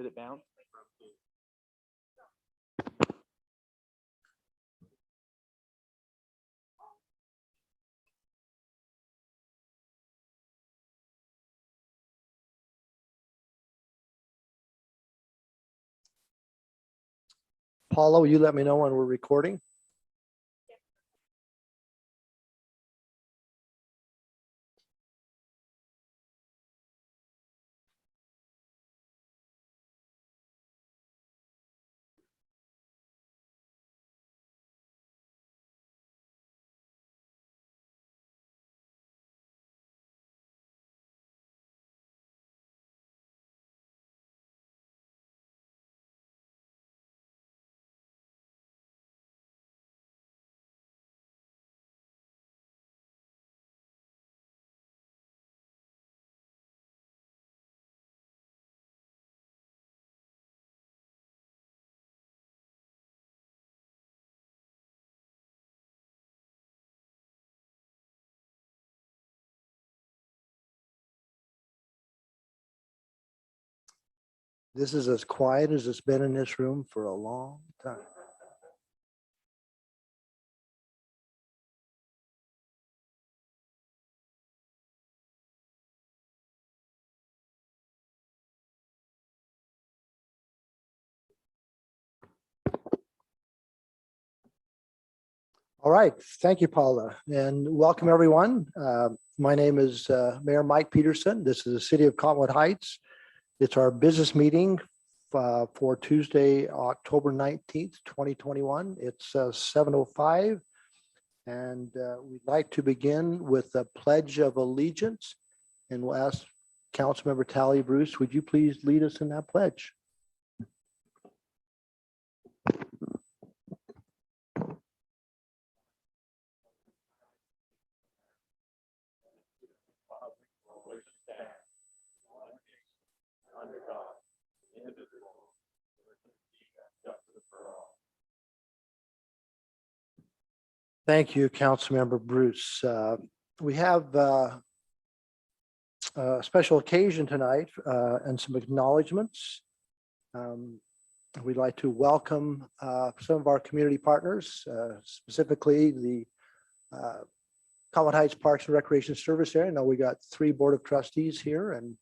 Did it bounce? Paula, will you let me know when we're recording? This is as quiet as it's been in this room for a long time. All right, thank you, Paula, and welcome everyone. My name is Mayor Mike Peterson. This is the City of Cottonwood Heights. It's our business meeting for Tuesday, October 19th, 2021. It's 7:05, and we'd like to begin with a Pledge of Allegiance. And we'll ask Councilmember Tally Bruce, would you please lead us in that pledge? Thank you, Councilmember Bruce. We have a special occasion tonight and some acknowledgements. We'd like to welcome some of our community partners, specifically the Cottonwood Heights Parks and Recreation Service area. I know we got 3 Board of Trustees here, and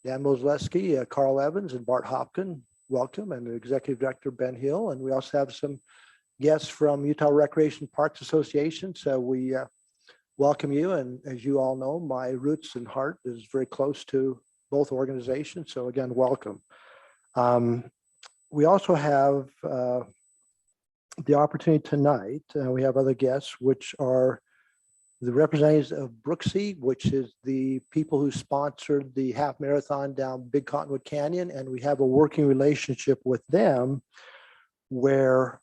Dan Mosleski, Carl Evans, and Bart Hopkin. Welcome, and the Executive Director Ben Hill. And we also have some guests from Utah Recreation Parks Association. So we welcome you. And as you all know, my roots and heart is very close to both organizations. So again, welcome. We also have the opportunity tonight, we have other guests, which are the representatives of Brooksea, which is the people who sponsored the half marathon down Big Cottonwood Canyon. And we have a working relationship with them where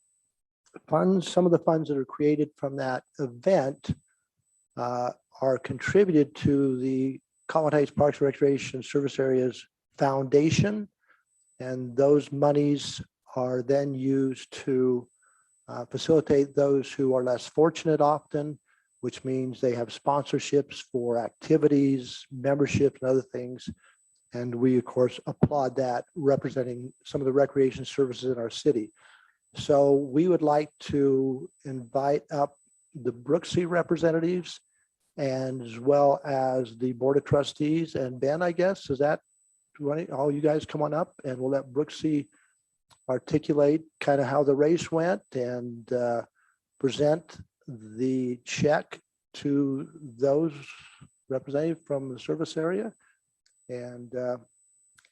funds, some of the funds that are created from that event are contributed to the Cottonwood Heights Parks and Recreation Service Area's foundation. And those monies are then used to facilitate those who are less fortunate often, which means they have sponsorships for activities, membership, and other things. And we, of course, applaud that, representing some of the recreation services in our city. So we would like to invite up the Brooksea representatives, and as well as the Board of Trustees. And Ben, I guess, is that running? All you guys come on up, and we'll let Brooksea articulate kind of how the race went and present the check to those representatives from the service area. And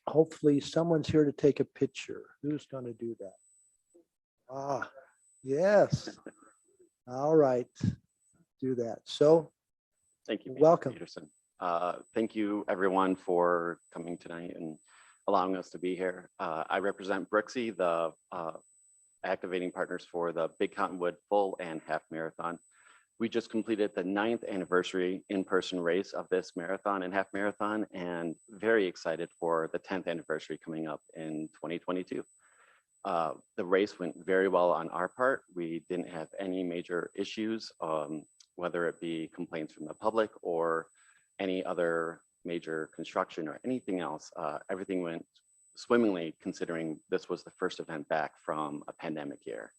hopefully someone's here to take a picture. Who's going to do that? Ah, yes. All right. Do that. So thank you. Welcome. Peterson. Thank you everyone for coming tonight and allowing us to be here. I represent Brooksea, the activating partners for the Big Cottonwood Full and Half Marathon. We just completed the 9th anniversary in-person race of this marathon and half marathon, and very excited for the 10th anniversary coming up in 2022. The race went very well on our part. We didn't have any major issues, whether it be complaints from the public or any other major construction or anything else. Everything went swimmingly, considering this was the first event back from a pandemic year.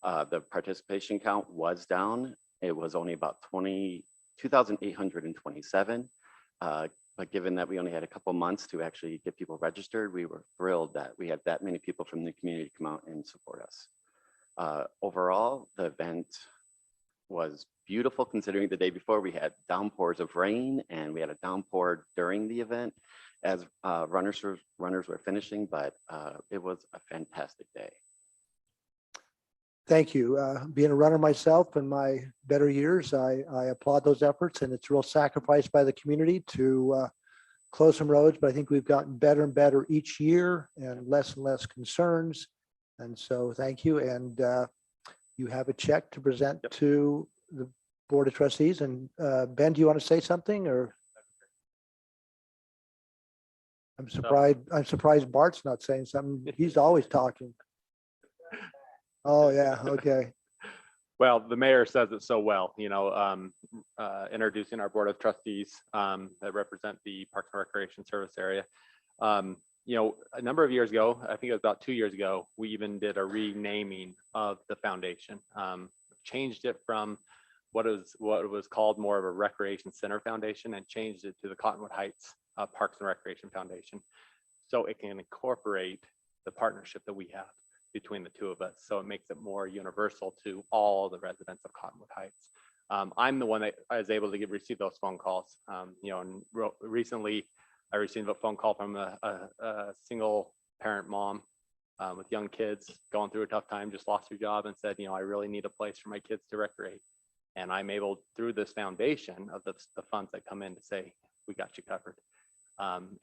The participation count was down. It was only about 2,827. But given that we only had a couple months to actually get people registered, we were thrilled that we had that many people from the community come out and support us. Overall, the event was beautiful, considering the day before we had downpours of rain and we had a downpour during the event as runners were finishing, but it was a fantastic day. Thank you. Being a runner myself in my better years, I applaud those efforts, and it's a real sacrifice by the community to close some roads, but I think we've gotten better and better each year and less concerns. And so thank you. And you have a check to present to the Board of Trustees. And Ben, do you want to say something, or? I'm surprised Bart's not saying something. He's always talking. Oh, yeah. Okay. Well, the mayor says it so well, introducing our Board of Trustees that represent the Parks and Recreation Service area. A number of years ago, I think it was about 2 years ago, we even did a renaming of the foundation. Changed it from what was called more of a Recreation Center Foundation and changed it to the Cottonwood Heights Parks and Recreation Foundation, so it can incorporate the partnership that we have between the two of us. So it makes it more universal to all the residents of Cottonwood Heights. I'm the one that I was able to receive those phone calls. And recently I received a phone call from a single parent mom with young kids going through a tough time, just lost her job, and said, I really need a place for my kids to recreate. And I'm able, through this foundation of the funds that come in, to say, we got you covered,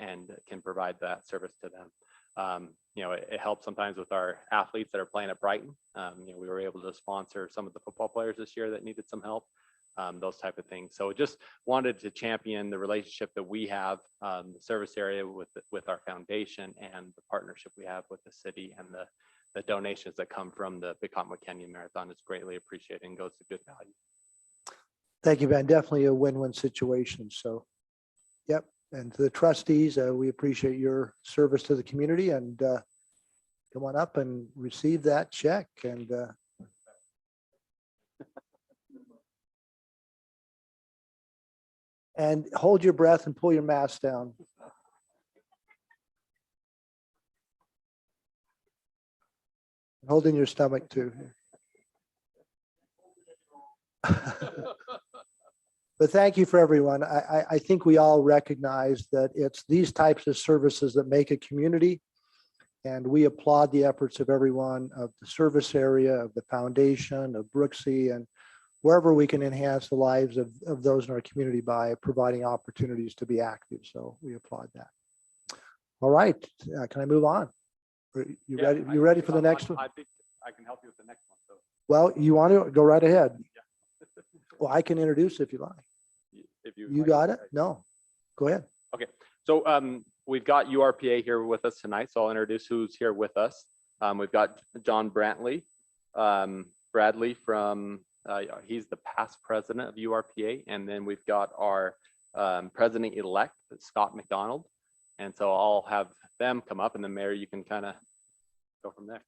and can provide that service to them. It helps sometimes with our athletes that are playing at Brighton. We were able to sponsor some of the football players this year that needed some help, those type of things. So just wanted to champion the relationship that we have, the service area with our foundation, and the partnership we have with the city, and the donations that come from the Big Cottonwood Canyon Marathon is greatly appreciated and goes to good value. Thank you, Ben. Definitely a win-win situation. So, yep. And to the trustees, we appreciate your service to the community, and come on up and receive that check. And and hold your breath and pull your mask down. Hold in your stomach too. But thank you for everyone. I think we all recognize that it's these types of services that make a community, and we applaud the efforts of everyone, of the service area, of the foundation, of Brooksy, and wherever we can enhance the lives of those in our community by providing opportunities to be active. So we applaud that. All right, can I move on? You ready? You ready for the next one? I think I can help you with the next one. So. Well, you want to go right ahead. Well, I can introduce if you like. If you like, got it? No, go ahead. Okay, so we've got URPA here with us tonight, so I'll introduce who's here with us. We've got John Bradley from, he's the past president of URPA, and then we've got our president-elect, Scott McDonald. And so I'll have them come up, and then Mayor, you can kind of go from there.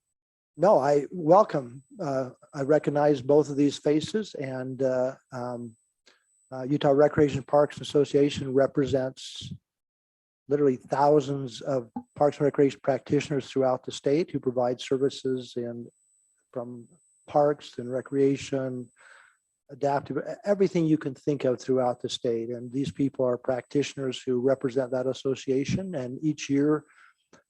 No, I welcome. I recognize both of these faces, and Utah Recreation Parks Association represents literally thousands of parks and recreation practitioners throughout the state who provide services from parks and recreation, adaptive, everything you can think of throughout the state. And these people are practitioners who represent that association, and each year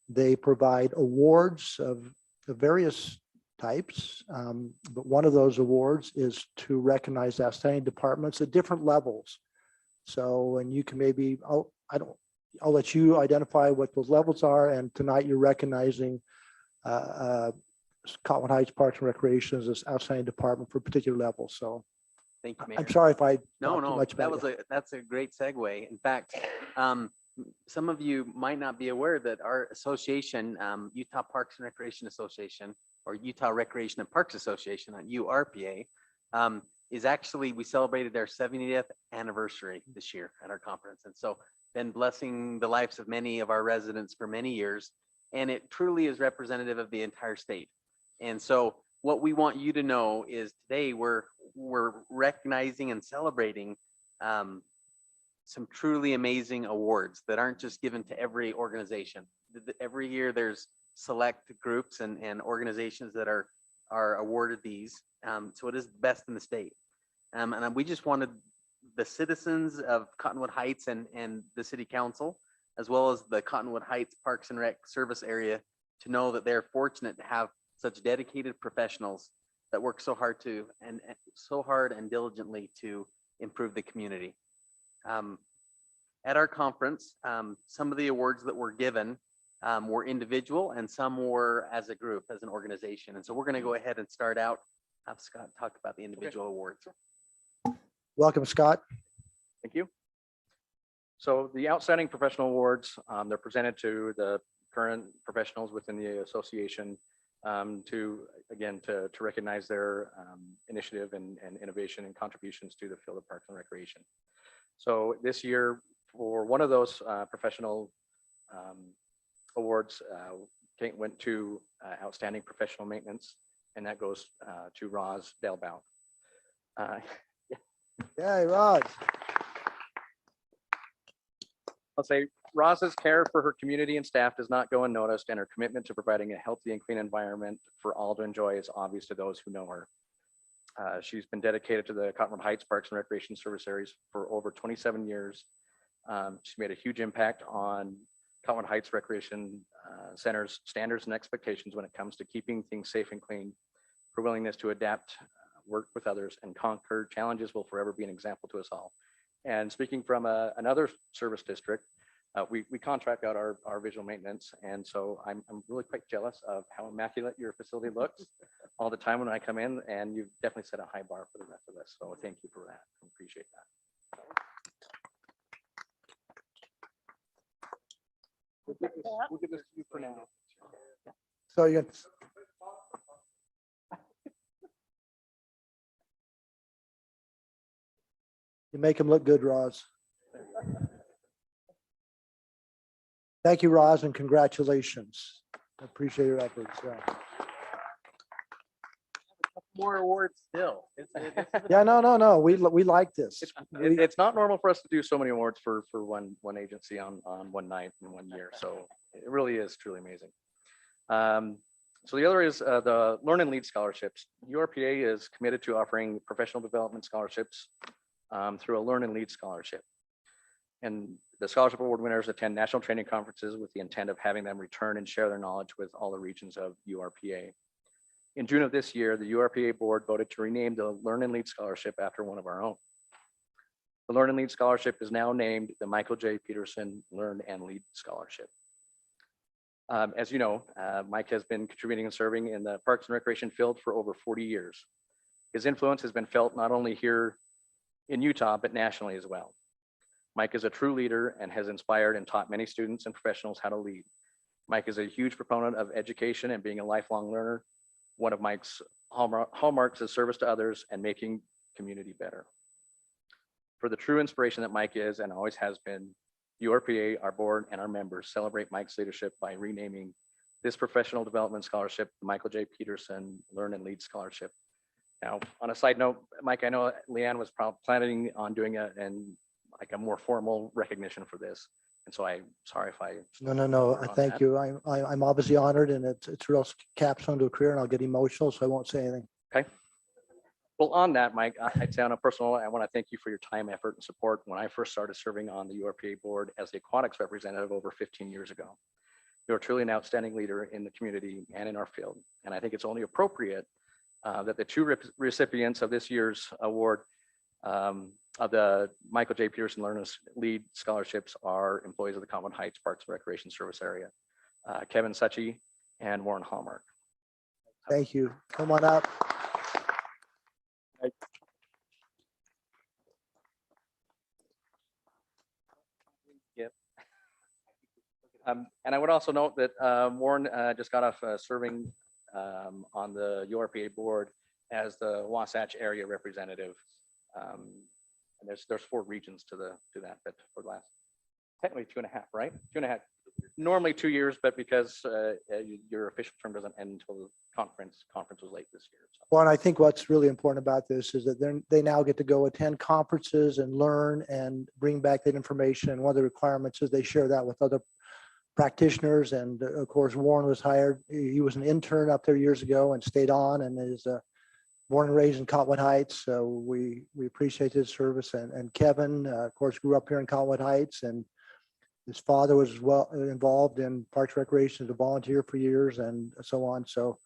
they provide awards of various types, but one of those awards is to recognize outstanding departments at different levels. So, and you can maybe, I'll let you identify what those levels are. And tonight you're recognizing Cottonwood Heights Parks and Recreation as this outstanding department for a particular level. So, thank you, Mayor. I'm sorry if I no, too much about that's a great segue. In fact, some of you might not be aware that our association, Utah Parks and Recreation Association, or Utah Recreation and Parks Association, URPA, is actually, we celebrated our 70th anniversary this year at our conference. And so been blessing the lives of many of our residents for many years. and it truly is representative of the entire state. And so what we want you to know is today we're recognizing and celebrating some truly amazing awards that aren't just given to every organization. Every year there's select groups and organizations that are awarded these. So it is the best in the state. And we just wanted the citizens of Cottonwood Heights and the city council, as well as the Cottonwood Heights Parks and Rec service area, to know that they're fortunate to have such dedicated professionals that work so hard and diligently to improve the community. At our conference, some of the awards that were given were individual and some were as a group, as an organization. And so we're going to go ahead and start out. Have Scott talk about the individual awards. Welcome, Scott. Thank you. So the Outstanding Professional Awards, they're presented to the current professionals within the association to recognize their initiative and innovation and contributions to the field of parks and recreation. So this year, for one of those professional awards, went to Outstanding Professional Maintenance, and that goes to Roz Delbow. Yay, Rod. I'll say Roz's care for her community and staff does not go unnoticed, and her commitment to providing a healthy and clean environment for all to enjoy is obvious to those who know her. She's been dedicated to the Cottonwood Heights Parks and Recreation Service areas for over 27 years. She's made a huge impact on Cottonwood Heights Recreation Center's standards and expectations when it comes to keeping things safe and clean. Her willingness to adapt, work with others, and conquer challenges will forever be an example to us all. And speaking from another service district, we contract out our visual maintenance. And so I'm really quite jealous of how immaculate your facility looks all the time when I come in, and you've definitely set a high bar for the rest of us. So thank you for that. I appreciate that. We'll give this to you for now. So you make him look good, Roz. Thank you, Roz, and congratulations. I appreciate your efforts. Yeah. More awards still. Yeah, no. We like this. It's not normal for us to do so many awards for one agency on one night in 1 year. So it really is truly amazing. So the other is the Learn and Lead scholarships. URPA is committed to offering professional development scholarships through a Learn and Lead scholarship. And the scholarship award winners attend national training conferences with the intent of having them return and share their knowledge with all the regions of URPA. In June of this year, the URPA board voted to rename the Learn and Lead Scholarship after one of our own. The Learn and Lead Scholarship is now named the Michael J. Peterson Learn and Lead Scholarship. As you know, Mike has been contributing and serving in the Parks and Recreation field for over 40 years. His influence has been felt not only here in Utah, but nationally as well. Mike is a true leader and has inspired and taught many students and professionals how to lead. Mike is a huge proponent of education and being a lifelong learner. One of Mike's hallmarks is service to others and making community better. For the true inspiration that Mike is and always has been, URPA, our board, and our members celebrate Mike's leadership by renaming this professional development scholarship the Michael J. Peterson Learn and Lead Scholarship. Now, on a side note, Mike, I know Leanne was planning on doing a more formal recognition for this. And so I'm sorry if I. No. Thank you. I'm obviously honored, and it's real capstone to a career, and I'll get emotional, so I won't say anything. Okay. Well, on that, Mike, I'd say on a personal, I want to thank you for your time, effort, and support when I first started serving on the URPA board as the aquatics representative over 15 years ago. You're truly an outstanding leader in the community and in our field. And I think it's only appropriate that the two recipients of this year's award of the Michael J. Peterson Learn and Lead scholarships are employees of the Cottonwood Heights Parks and Recreation Service area, Kevin Suchy and Warren Hallmark. Thank you. Come on up. Yep. And I would also note that Warren just got off serving on the URPA board as the Wasatch area representative. And there's 4 regions to that, but for the last technically 2.5, right? 2.5. Normally 2 years, but because your official term doesn't end until the conference was late this year. So. Well, and I think what's really important about this is that they now get to go attend conferences and learn and bring back that information. And one of the requirements is they share that with other practitioners. And of course, Warren was hired. He was an intern up there years ago and stayed on and is born and raised in Cottonwood Heights. So we appreciate his service. And Kevin, of course, grew up here in Cottonwood Heights, and his father was well involved in Parks Recreation as a volunteer for years and so on. So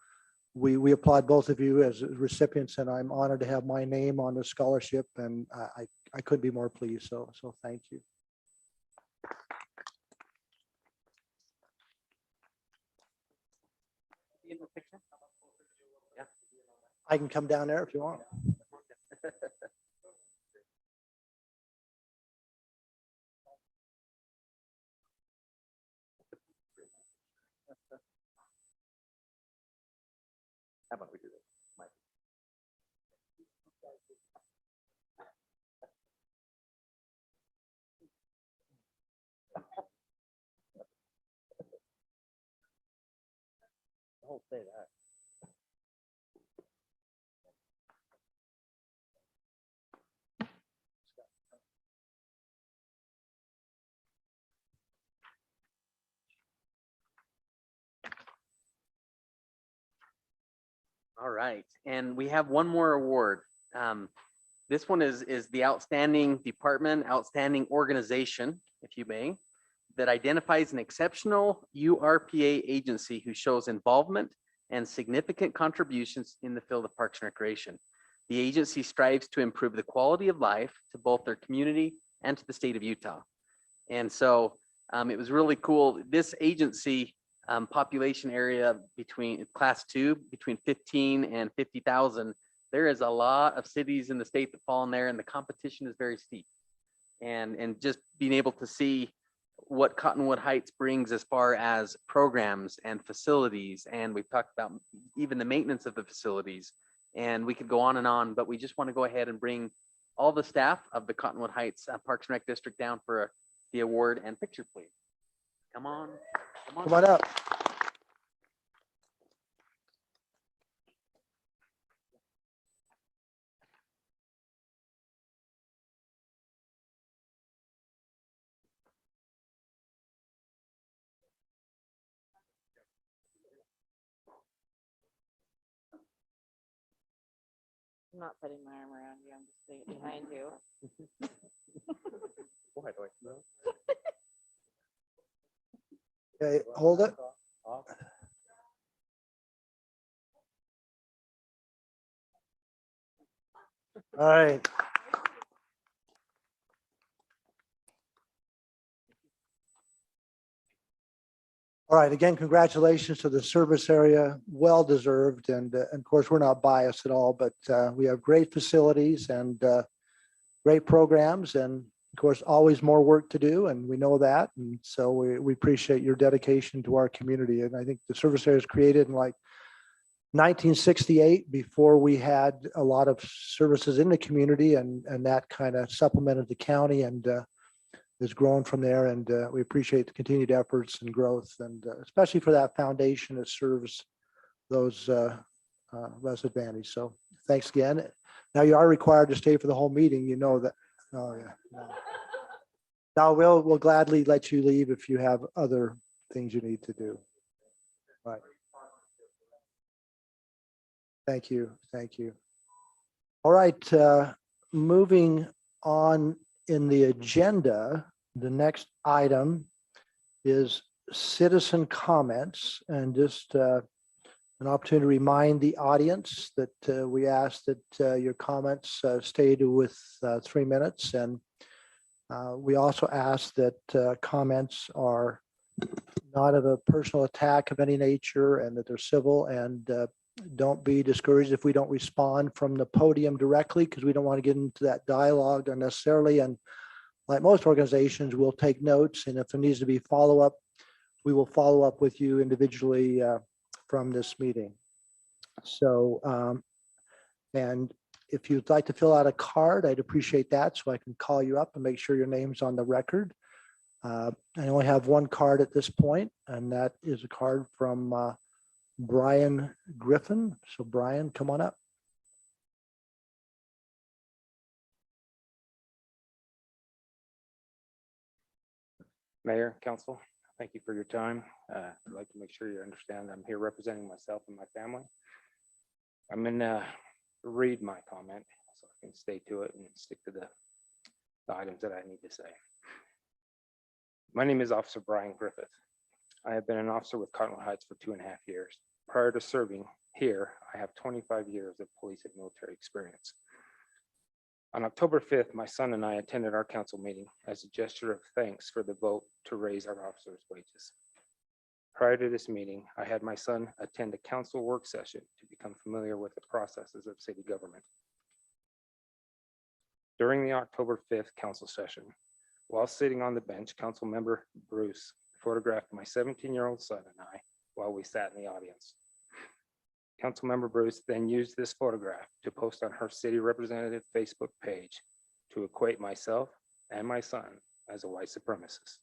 we applaud both of you as recipients, and I'm honored to have my name on the scholarship, and I couldn't be more pleased. So thank you. I can come down there if you want. How about we do this? Mike? Don't say that. All right, and we have one more award. This one is the outstanding department, outstanding organization, if you may, that identifies an exceptional URPA agency who shows involvement and significant contributions in the field of Parks and Recreation. The agency strives to improve the quality of life to both their community and to the state of Utah. And so it was really cool. This agency population area between class 2, between 15 and 50,000, there is a lot of cities in the state that fall in there, and the competition is very steep. And just being able to see what Cottonwood Heights brings as far as programs and facilities, and we've talked about even the maintenance of the facilities, and we could go on, but we just want to go ahead and bring all the staff of the Cottonwood Heights Parks and Rec District down for the award and picture, please. Come on. Come on up. I'm not putting my arm around you. I'm just sitting behind you. Go ahead, Dwight. Okay, hold it. All right. All right, again, congratulations to the service area, well deserved. And of course, we're not biased at all, but we have great facilities and great programs, and of course, always more work to do. And we know that. And so we appreciate your dedication to our community. And I think the service area was created in like 1968, before we had a lot of services in the community, and that kind of supplemented the county and has grown from there. And we appreciate the continued efforts and growth, and especially for that foundation that serves those less advantaged. So thanks again. Now you are required to stay for the whole meeting. You know that. Oh yeah. No. Now we'll gladly let you leave if you have other things you need to do. Right. Thank you. Thank you. All right. Moving on in the agenda, the next item is citizen comments, and just an opportunity to remind the audience that we ask that your comments stay to with 3 minutes. And we also ask that comments are not of a personal attack of any nature, and that they're civil, and don't be discouraged if we don't respond from the podium directly, because we don't want to get into that dialogue unnecessarily. And like most organizations, we'll take notes, and if there needs to be follow-up, we will follow up with you individually from this meeting. So, and if you'd like to fill out a card, I'd appreciate that, so I can call you up and make sure your name's on the record. I only have one card at this point, and that is a card from Brian Griffin. So Brian, come on up. Mayor, council, thank you for your time. I'd like to make sure you understand I'm here representing myself and my family. I'm gonna read my comment so I can stay to it and stick to the items that I need to say. My name is Officer Brian Griffith. I have been an officer with Cottonwood Heights for 2.5 years. Prior to serving here, I have 25 years of police and military experience. On October 5th, my son and I attended our council meeting as a gesture of thanks for the vote to raise our officers' wages. Prior to this meeting, I had my son attend a council work session to become familiar with the processes of city government. During the October 5th council session, while sitting on the bench, Council Member Bruce photographed my 17-year-old son and I while we sat in the audience. Councilmember Bruce then used this photograph to post on her city representative Facebook page to equate myself and my son as a white supremacist.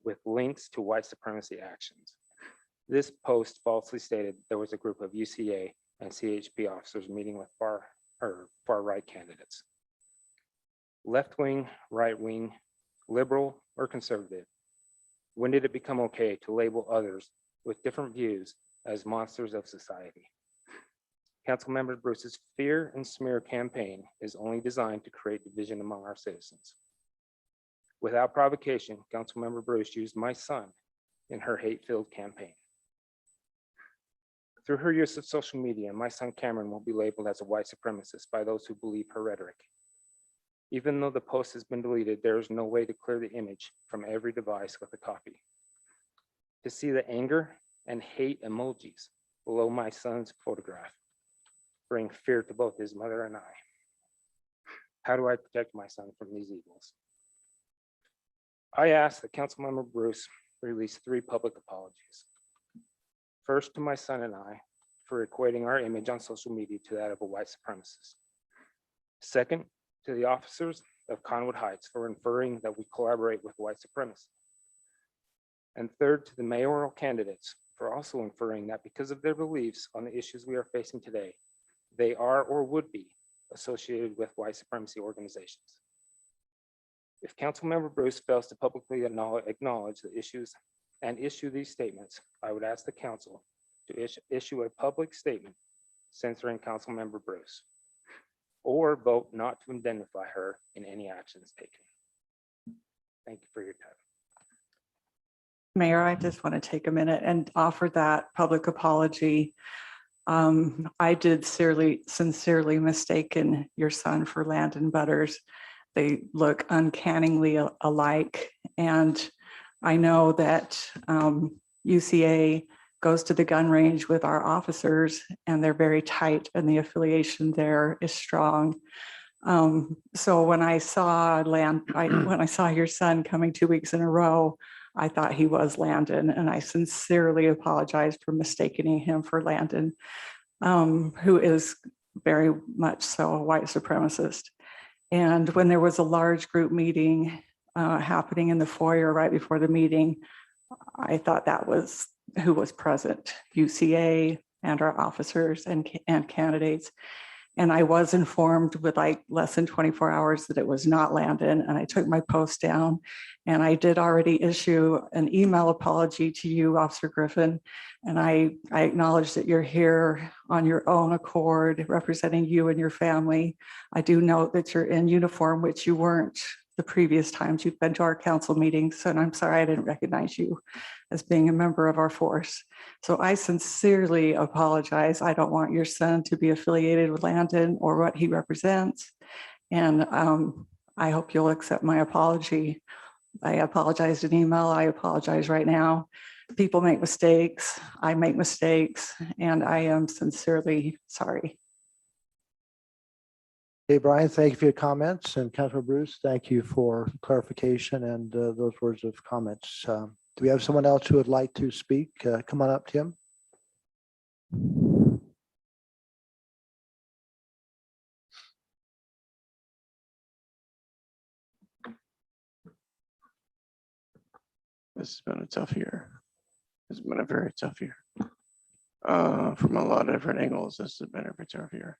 With links to white supremacy actions. This post falsely stated there was a group of UCA and CHP officers meeting with far-right candidates. Left-wing, right-wing, liberal, or conservative. When did it become okay to label others with different views as monsters of society? Councilmember Bruce's fear and smear campaign is only designed to create division among our citizens. Without provocation, Councilmember Bruce used my son in her hate-filled campaign. Through her use of social media, my son Cameron will be labeled as a white supremacist by those who believe her rhetoric. Even though the post has been deleted, there is no way to clear the image from every device with a copy. To see the anger and hate emojis below my son's photograph bring fear to both his mother and I. How do I protect my son from these evils? I ask that Councilmember Bruce release 3 public apologies. First, to my son and I for equating our image on social media to that of a white supremacist. Second, to the officers of Cottonwood Heights for inferring that we collaborate with white supremacy. And third, to the mayoral candidates for also inferring that because of their beliefs on the issues we are facing today, they are or would be associated with white supremacy organizations. If Councilmember Bruce fails to publicly acknowledge the issues and issue these statements, I would ask the council to issue a public statement censoring Councilmember Bruce, or vote not to indemnify her in any actions taken. Thank you for your time. Mayor, I just want to take a minute and offer that public apology. I did sincerely mistaken your son for Landon Butters. They look uncannily alike. And I know that UCA goes to the gun range with our officers and they're very tight and the affiliation there is strong. So when I saw when I saw your son coming 2 weeks in a row, I thought he was Landon, and I sincerely apologize for mistaking him for Landon, who is very much so a white supremacist. And when there was a large group meeting happening in the foyer right before the meeting, I thought that was who was present, UCA and our officers and candidates. And I was informed with like less than 24 hours that it was not Landon, and I took my post down. And I did already issue an email apology to you, Officer Griffin. And I acknowledge that you're here on your own accord, representing you and your family. I do note that you're in uniform, which you weren't the previous times you've been to our council meetings. And I'm sorry I didn't recognize you as being a member of our force. So I sincerely apologize. I don't want your son to be affiliated with Landon or what he represents. And I hope you'll accept my apology. I apologized in email. I apologize right now. People make mistakes. I make mistakes, and I am sincerely sorry. Hey, Brian, thank you for your comments, and Councilor Bruce, thank you for clarification and those words of comments. Do we have someone else who would like to speak? Come on up, Tim. this has been a tough year. It's been a very tough year. From a lot of different angles, this has been a very tough year.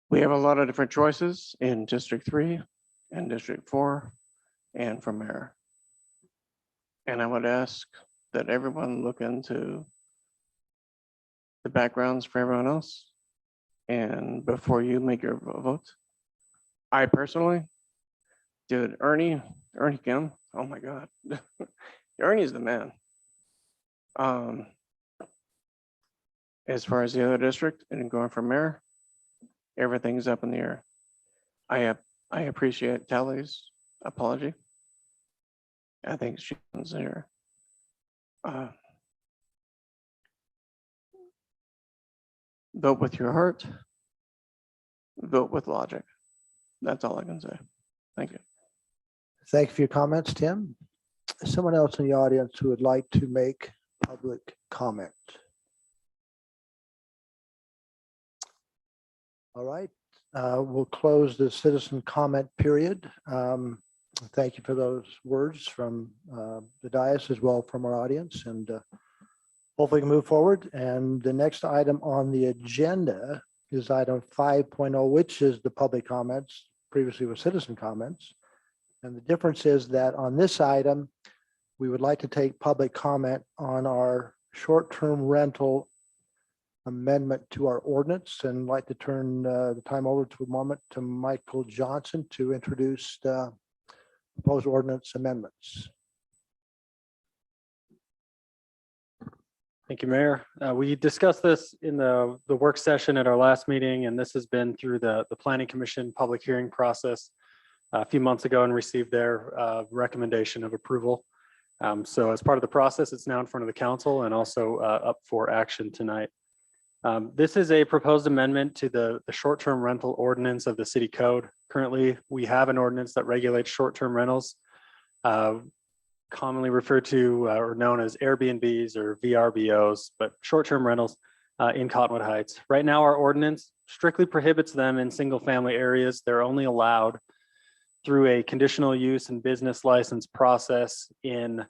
We have a lot of different choices in District 3 and District 4 and for mayor. And I would ask that everyone look into the backgrounds for everyone else. And before you make your vote, I personally, dude, Ernie Kim, oh my God. Ernie's the man. As far as the other district and going for mayor, everything's up in the air. I appreciate Tally's apology. I think she's sincere. Vote with your heart. Vote with logic. That's all I can say. Thank you. Thank you for your comments, Tim. Someone else in the audience who would like to make public comment? All right, we'll close the citizen comment period. Thank you for those words from the dais as well from our audience, and hopefully we can move forward. And the next item on the agenda is item 5.0, which is the public comments, previously was citizen comments. And the difference is that on this item, we would like to take public comment on our short-term rental amendment to our ordinance, and like to turn the time over to a moment to Michael Johnson to introduce the proposed ordinance amendments. Thank you, Mayor. We discussed this in the work session at our last meeting, and this has been through the Planning Commission public hearing process a few months ago and received their recommendation of approval. So as part of the process, it's now in front of the council and also up for action tonight. This is a proposed amendment to the short-term rental ordinance of the city code. Currently, we have an ordinance that regulates short-term rentals, commonly referred to or known as Airbnbs or VRBOs, but short-term rentals in Cottonwood Heights. Right now, our ordinance strictly prohibits them in single-family areas. They're only allowed through a conditional use and business license process in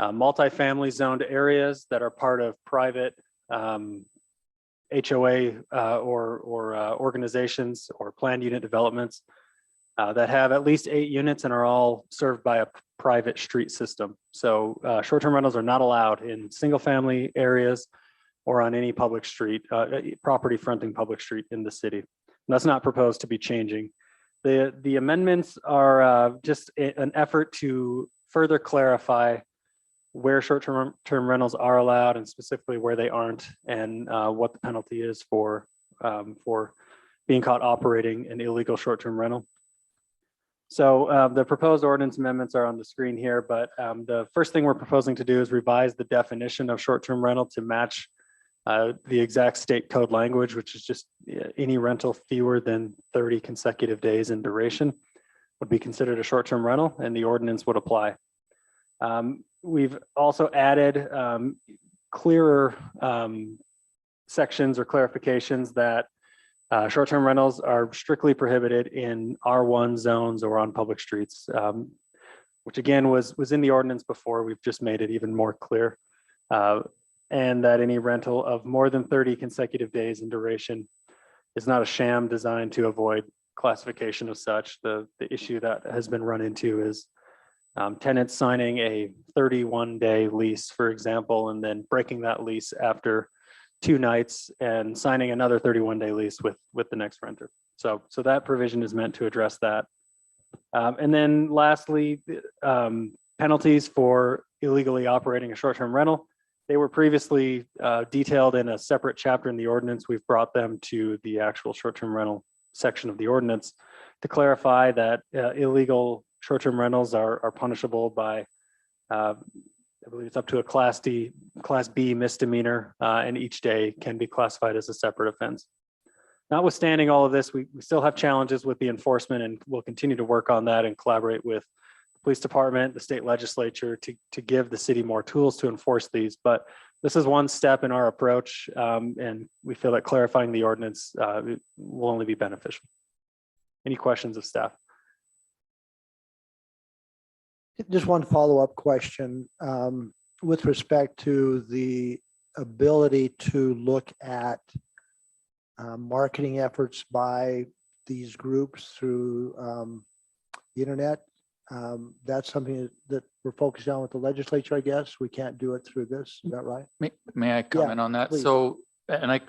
multifamily zoned areas that are part of private HOA or organizations or planned unit developments that have at least 8 units and are all served by a private street system. So short-term rentals are not allowed in single-family areas or on any public street, property fronting public street in the city. And that's not proposed to be changing. The amendments are just an effort to further clarify where short-term rentals are allowed and specifically where they aren't, and what the penalty is for being caught operating an illegal short-term rental. So the proposed ordinance amendments are on the screen here, but the first thing we're proposing to do is revise the definition of short-term rental to match the exact state code language, which is just any rental fewer than 30 consecutive days in duration would be considered a short-term rental, and the ordinance would apply. We've also added clearer sections or clarifications that short-term rentals are strictly prohibited in R1 zones or on public streets, which again was in the ordinance before. We've just made it even more clear. And that any rental of more than 30 consecutive days in duration is not a sham designed to avoid classification of such. The issue that has been run into is tenants signing a 31-day lease, for example, and then breaking that lease after 2 nights and signing another 31-day lease with the next renter. So that provision is meant to address that. And then lastly, penalties for illegally operating a short-term rental. They were previously detailed in a separate chapter in the ordinance. We've brought them to the actual short-term rental section of the ordinance to clarify that illegal short-term rentals are punishable by, I believe it's up to a Class B misdemeanor, and each day can be classified as a separate offense. Notwithstanding all of this, we still have challenges with the enforcement, and we'll continue to work on that and collaborate with the police department, the state legislature to give the city more tools to enforce these. But this is one step in our approach, and we feel that clarifying the ordinance will only be beneficial. Any questions of staff? Just one follow-up question with respect to the ability to look at marketing efforts by these groups through the internet. That's something that we're focused on with the legislature, I guess. We can't do it through this. Is that right? May I comment on that? please. So, and I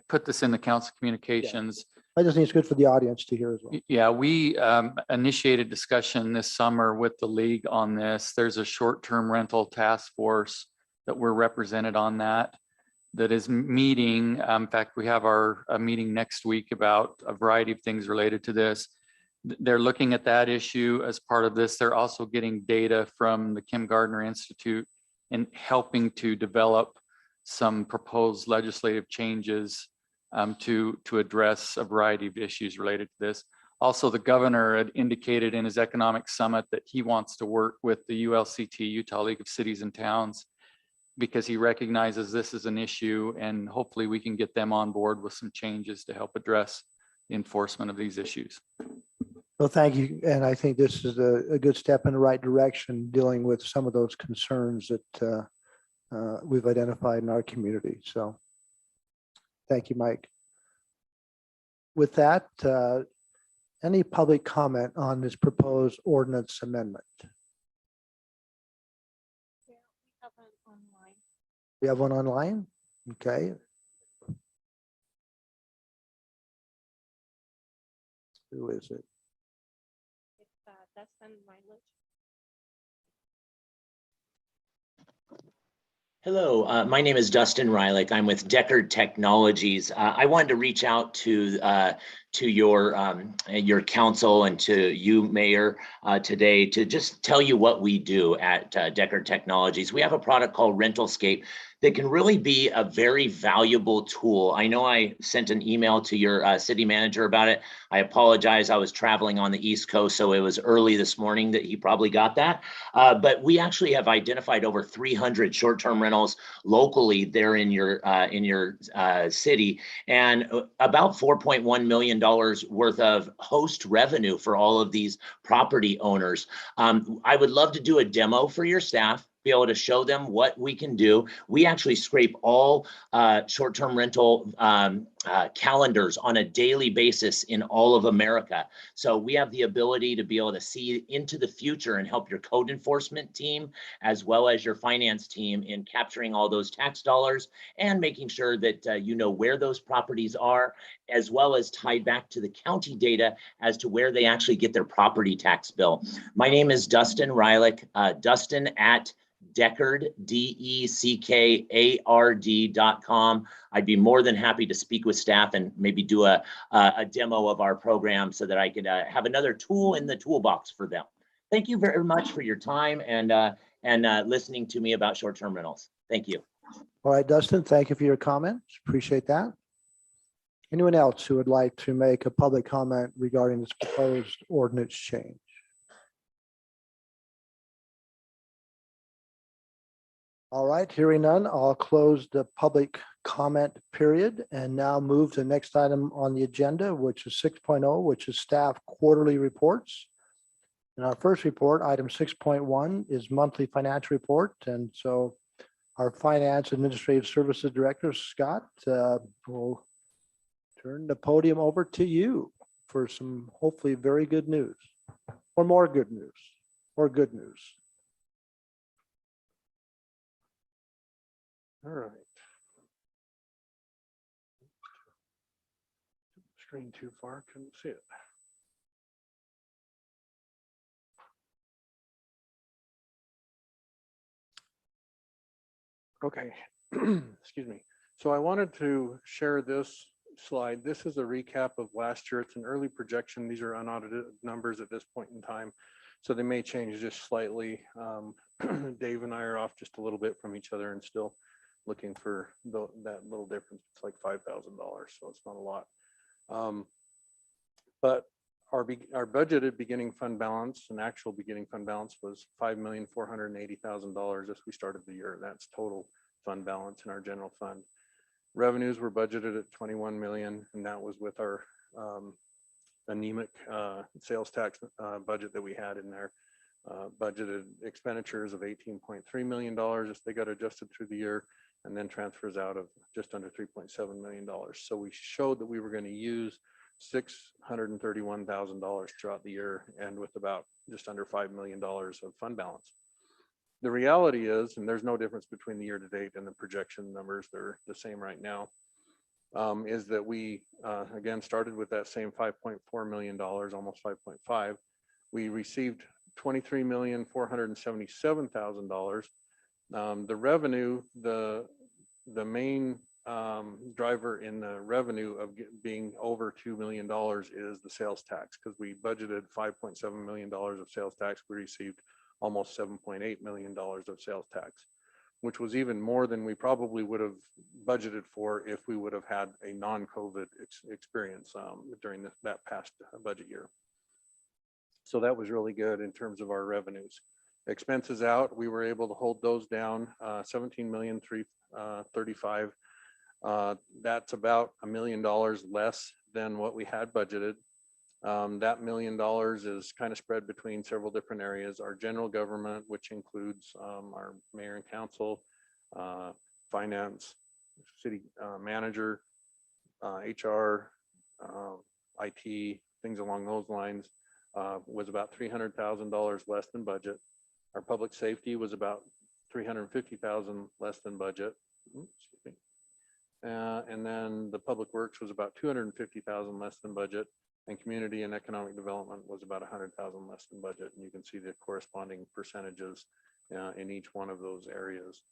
put this in the council communications. I just think it's good for the audience to hear as well. Yeah, we initiated discussion this summer with the league on this. There's a short-term rental task force that we're represented on that is meeting. In fact, we have a meeting next week about a variety of things related to this. They're looking at that issue as part of this. They're also getting data from the Kim Gardner Institute and helping to develop some proposed legislative changes to address a variety of issues related to this. Also, the governor had indicated in his economic summit that he wants to work with the ULCT, Utah League of Cities and Towns, because he recognizes this is an issue, and hopefully we can get them on board with some changes to help address the enforcement of these issues. Well, thank you. And I think this is a good step in the right direction, dealing with some of those concerns that we've identified in our community. So thank you, Mike. With that, any public comment on this proposed ordinance amendment? We have one online. Okay. Who is it? Hello, my name is Dustin Rylick. I'm with Deckard Technologies. I wanted to reach out to your council and to you, Mayor, today to just tell you what we do at Deckard Technologies. We have a product called Rentalscape that can really be a very valuable tool. I know I sent an email to your city manager about it. I apologize. I was traveling on the East Coast, so it was early this morning that he probably got that. But we actually have identified over 300 short-term rentals locally there in your city, and about $4.1 million worth of host revenue for all of these property owners. I would love to do a demo for your staff, be able to show them what we can do. We actually scrape all short-term rental calendars on a daily basis in all of America. So we have the ability to be able to see into the future and help your code enforcement team, as well as your finance team, in capturing all those tax dollars and making sure that you know where those properties are, as well as tied back to the county data as to where they actually get their property tax bill. My name is Dustin Rylick, Dustin at Deckard, DECKARD.com. I'd be more than happy to speak with staff and maybe do a demo of our program so that I could have another tool in the toolbox for them. Thank you very much for your time and listening to me about short-term rentals. Thank you. All right, Dustin, thank you for your comments. Appreciate that. Anyone else who would like to make a public comment regarding this proposed ordinance change? All right, hearing none, I'll close the public comment period and now move to the next item on the agenda, which is 6.0, which is staff quarterly reports. And our first report, item 6.1, is monthly financial report. And so our Finance Administrative Services Director, Scott, will turn the podium over to you for some hopefully very good news, or more good news, or good news. All right. Screen too far, couldn't see it. Okay, excuse me. So I wanted to share this slide. This is a recap of last year. It's an early projection. These are unaudited numbers at this point in time, so they may change just slightly. Dave and I are off just a little bit from each other and still looking for that little difference. It's like $5,000, so it's not a lot. But our budgeted beginning fund balance and actual beginning fund balance was $5,480,000 as we started the year. That's total fund balance in our general fund. Revenues were budgeted at 21 million, and that was with our anemic sales tax budget that we had in there. budgeted expenditures of $18.3 million if they got adjusted through the year, and then transfers out of just under $3.7 million. So we showed that we were going to use $631,000 throughout the year, and with about just under $5 million of fund balance. The reality is, and there's no difference between the year to date and the projection numbers, they're the same right now, is that we, again, started with that same $5.4 million, almost 5.5. We received $23,477,000. The revenue, the main driver in the revenue of being over $2 million is the sales tax, because we budgeted $5.7 million of sales tax. We received almost $7.8 million of sales tax, which was even more than we probably would have budgeted for if we would have had a non-COVID experience during that past budget year. So that was really good in terms of our revenues. Expenses out, we were able to hold those down, $17,335,000. That's about $1 million less than what we had budgeted. That $1 million is kind of spread between several different areas. Our general government, which includes our mayor and council, finance, city manager, HR, IT, things along those lines, was about $300,000 less than budget. Our public safety was about $350,000 less than budget. And then the public works was about $250,000 less than budget, and community and economic development was about $100,000 less than budget. And you can see the corresponding percentages in each one of those areas.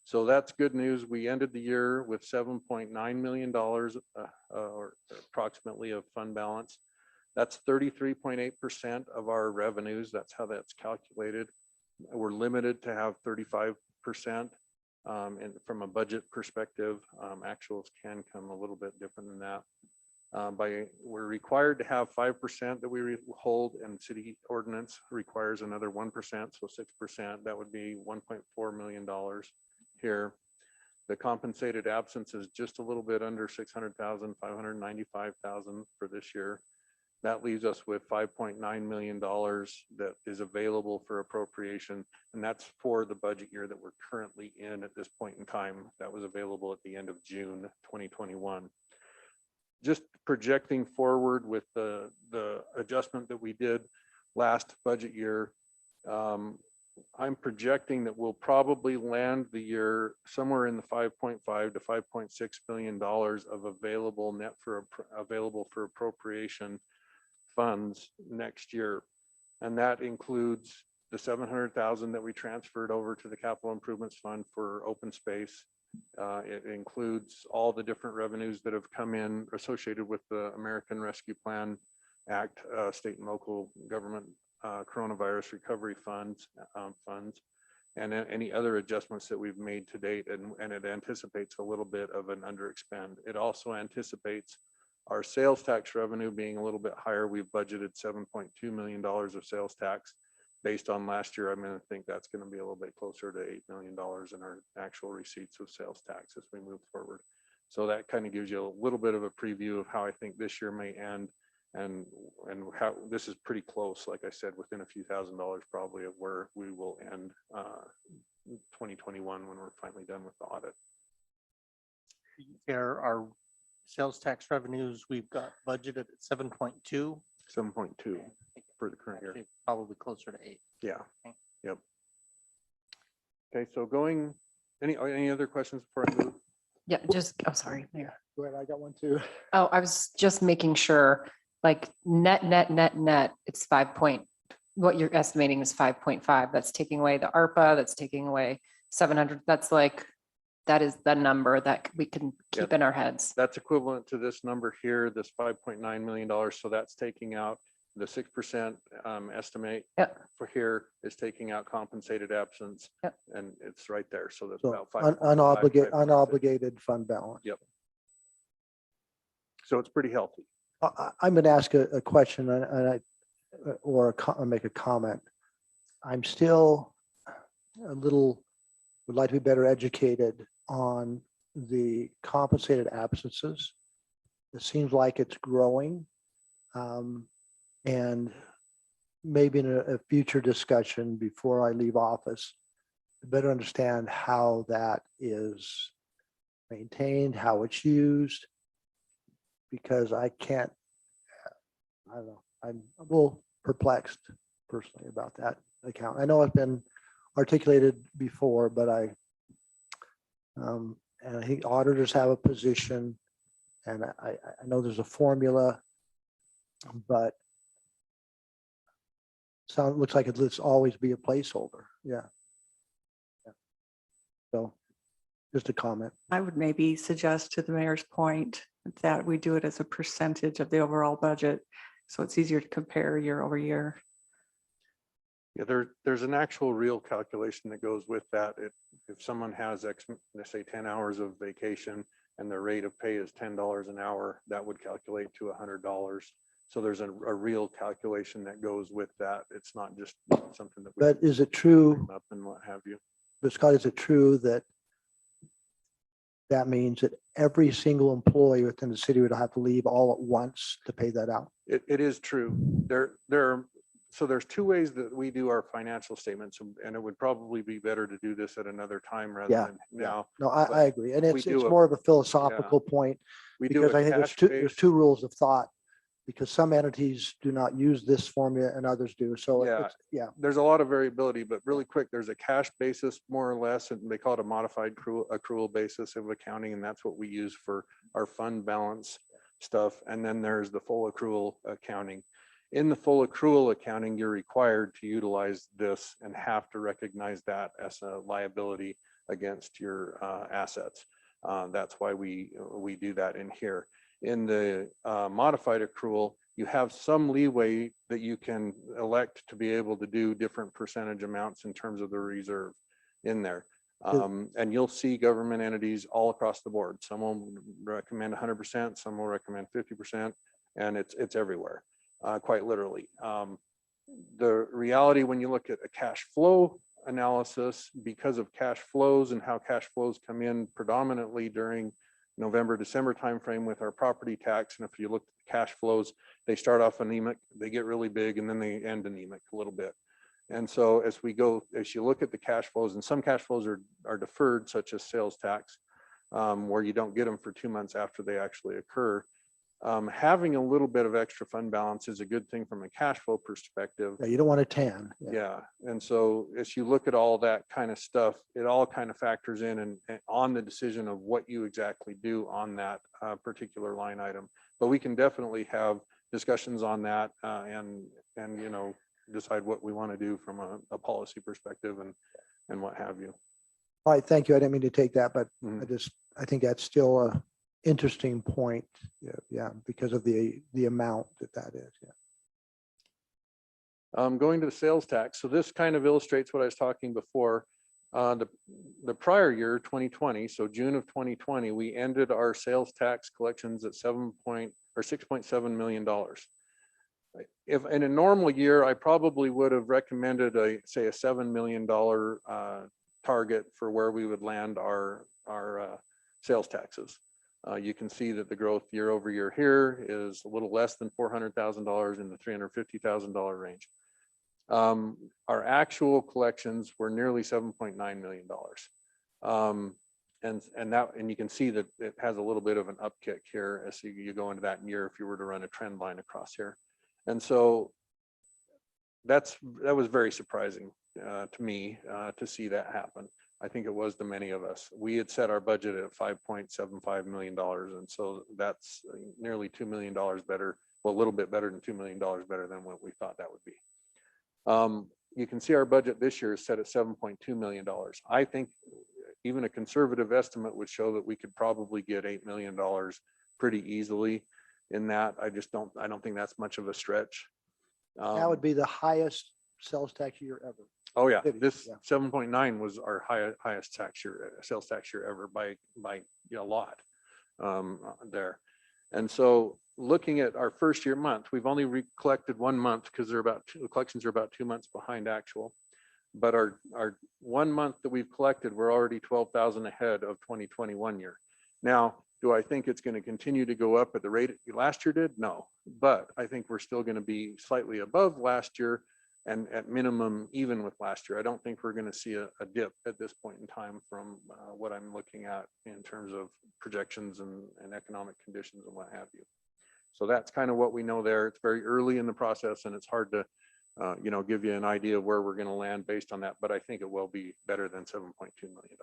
So that's good news. We ended the year with $7.9 million or approximately of fund balance. That's 33.8% of our revenues. That's how that's calculated. We're limited to have 35%. And from a budget perspective, actuals can come a little bit different than that. We're required to have 5% that we hold, and city ordinance requires another 1%, so 6%. That would be $1.4 million here. The compensated absence is just a little bit under 600,000, 595,000 for this year. That leaves us with $5.9 million that is available for appropriation, and that's for the budget year that we're currently in at this point in time. That was available at the end of June 2021. Just projecting forward with the adjustment that we did last budget year, I'm projecting that we'll probably land the year somewhere in the $5.5 to $5.6 billion of available for appropriation funds next year. And that includes the 700,000 that we transferred over to the Capital Improvements Fund for open space. It includes all the different revenues that have come in associated with the American Rescue Plan Act, state and local government coronavirus recovery funds, and any other adjustments that we've made to date. And it anticipates a little bit of an underexpend. It also anticipates our sales tax revenue being a little bit higher. We've budgeted $7.2 million of sales tax. Based on last year, I'm going to think that's going to be a little bit closer to $8 million in our actual receipts of sales tax as we move forward. So that kind of gives you a little bit of a preview of how I think this year may end, and how this is pretty close, like I said, within a few $1,000s probably of where we will end 2021 when we're finally done with the audit. There are sales tax revenues we've got budgeted at 7.2. 7.2 for the current year. Actually, probably closer to 8. Yeah. Okay. Yep. Okay, so any other questions before I move? Yeah, just, I'm sorry, Mayor. Go ahead, I got one too. Oh, I was just making sure, like net, it's what you're estimating is 5.5. That's taking away the ARPA, that's taking away 700. That's like, that is the number that we can keep in our heads. That's equivalent to this number here, this $5.9 million. So that's taking out the 6% estimate for here is taking out compensated absence, and it's right there. So that's about unobligated fund balance. Yep. So it's pretty healthy. I'm going to ask a question or make a comment. I'm still would like to be better educated on the compensated absences. It seems like it's growing. And maybe in a future discussion before I leave office, to better understand how that is maintained, how it's used, because I don't know, I'm a little perplexed personally about that account. I know it's been articulated before, but and I think auditors have a position, and I know there's a formula, but looks like it's always be a placeholder. Yeah. So just a comment. I would maybe suggest, to the mayor's point, that we do it as a percentage of the overall budget. So it's easier to compare year over year. Yeah, there's an actual real calculation that goes with that. If someone has let's say 10 hours of vacation and their rate of pay is $10 an hour, that would calculate to $100. So there's a real calculation that goes with that. It's not just something that. But is it true, up and what have you? but Scott, is it true that that means that every single employee within the city would have to leave all at once to pay that out? It is true. So there's two ways that we do our financial statements, and it would probably be better to do this at another time rather Yeah, than now. No, I agree. And it's do a- more of a philosophical point, We do because a I think cash there's base. two rules of thought, because some entities do not use this formula and others do. So Yeah. yeah. There's a lot of variability, but really quick, there's a cash basis more or less, and they call it a modified accrual basis of accounting, and that's what we use for our fund balance stuff. And then there's the full accrual accounting. In the full accrual accounting, you're required to utilize this and have to recognize that as a liability against your assets. That's why we do that in here. In the modified accrual, you have some leeway that you can elect to be able to do different percentage amounts in terms of the reserve in there. And you'll see government entities all across the board. Some will recommend 100%, some will recommend 50%, and it's everywhere, quite literally. The reality, when you look at a cash flow analysis, because of cash flows and how cash flows come in predominantly during November, December timeframe with our property tax. And if you look at the cash flows, they start off anemic, they get really big, and then they end anemic a little bit. And so as you look at the cash flows, and some cash flows are deferred, such as sales tax, where you don't get them for 2 months after they actually occur. Having a little bit of extra fund balance is a good thing from a cash flow perspective. Yeah, you don't want to tan. Yeah. And so as you look at all that kind of stuff, it all kind of factors in and on the decision of what you exactly do on that particular line item. But we can definitely have discussions on that and decide what we want to do from a policy perspective and what have you. All right, thank you. I didn't mean to take that, but Mhm. I think that's still a interesting point. Yeah, because of the amount that is. Yeah. Going to the sales tax. So this kind of illustrates what I was talking before. The prior year, 2020, so June of 2020, we ended our sales tax collections at $6.7 million. If in a normal year, I probably would have recommended say a $7 million target for where we would land our sales taxes. You can see that the growth year over year here is a little less than $400,000 in the $350,000 range. Our actual collections were nearly $7.9 million. And you can see that it has a little bit of an upkick here as you go into that year if you were to run a trend line across here. And so that was very surprising to me to see that happen. I think it was to many of us. We had set our budget at $5.75 million. And so that's nearly $2 million better, well, a little bit better than $2 million better than what we thought that would be. You can see our budget this year is set at $7.2 million. I think even a conservative estimate would show that we could probably get $8 million pretty easily in that. I don't think that's much of a stretch. That would be the highest sales tax year ever. Oh yeah, City, this yeah. 7.9 was our highest tax year, sales tax year ever by a lot there. And so looking at our first year month, we've only collected 1 month because collections are about 2 months behind actual. But our 1 month that we've collected, we're already 12,000 ahead of 2021 year. Now, do I think it's going to continue to go up at the rate last year did? No, but I think we're still going to be slightly above last year. and at minimum, even with last year. I don't think we're going to see a dip at this point in time from what I'm looking at in terms of projections and economic conditions and what have you. So that's kind of what we know there. It's very early in the process, and it's hard to give you an idea of where we're going to land based on that, but I think it will be better than $7.2 million.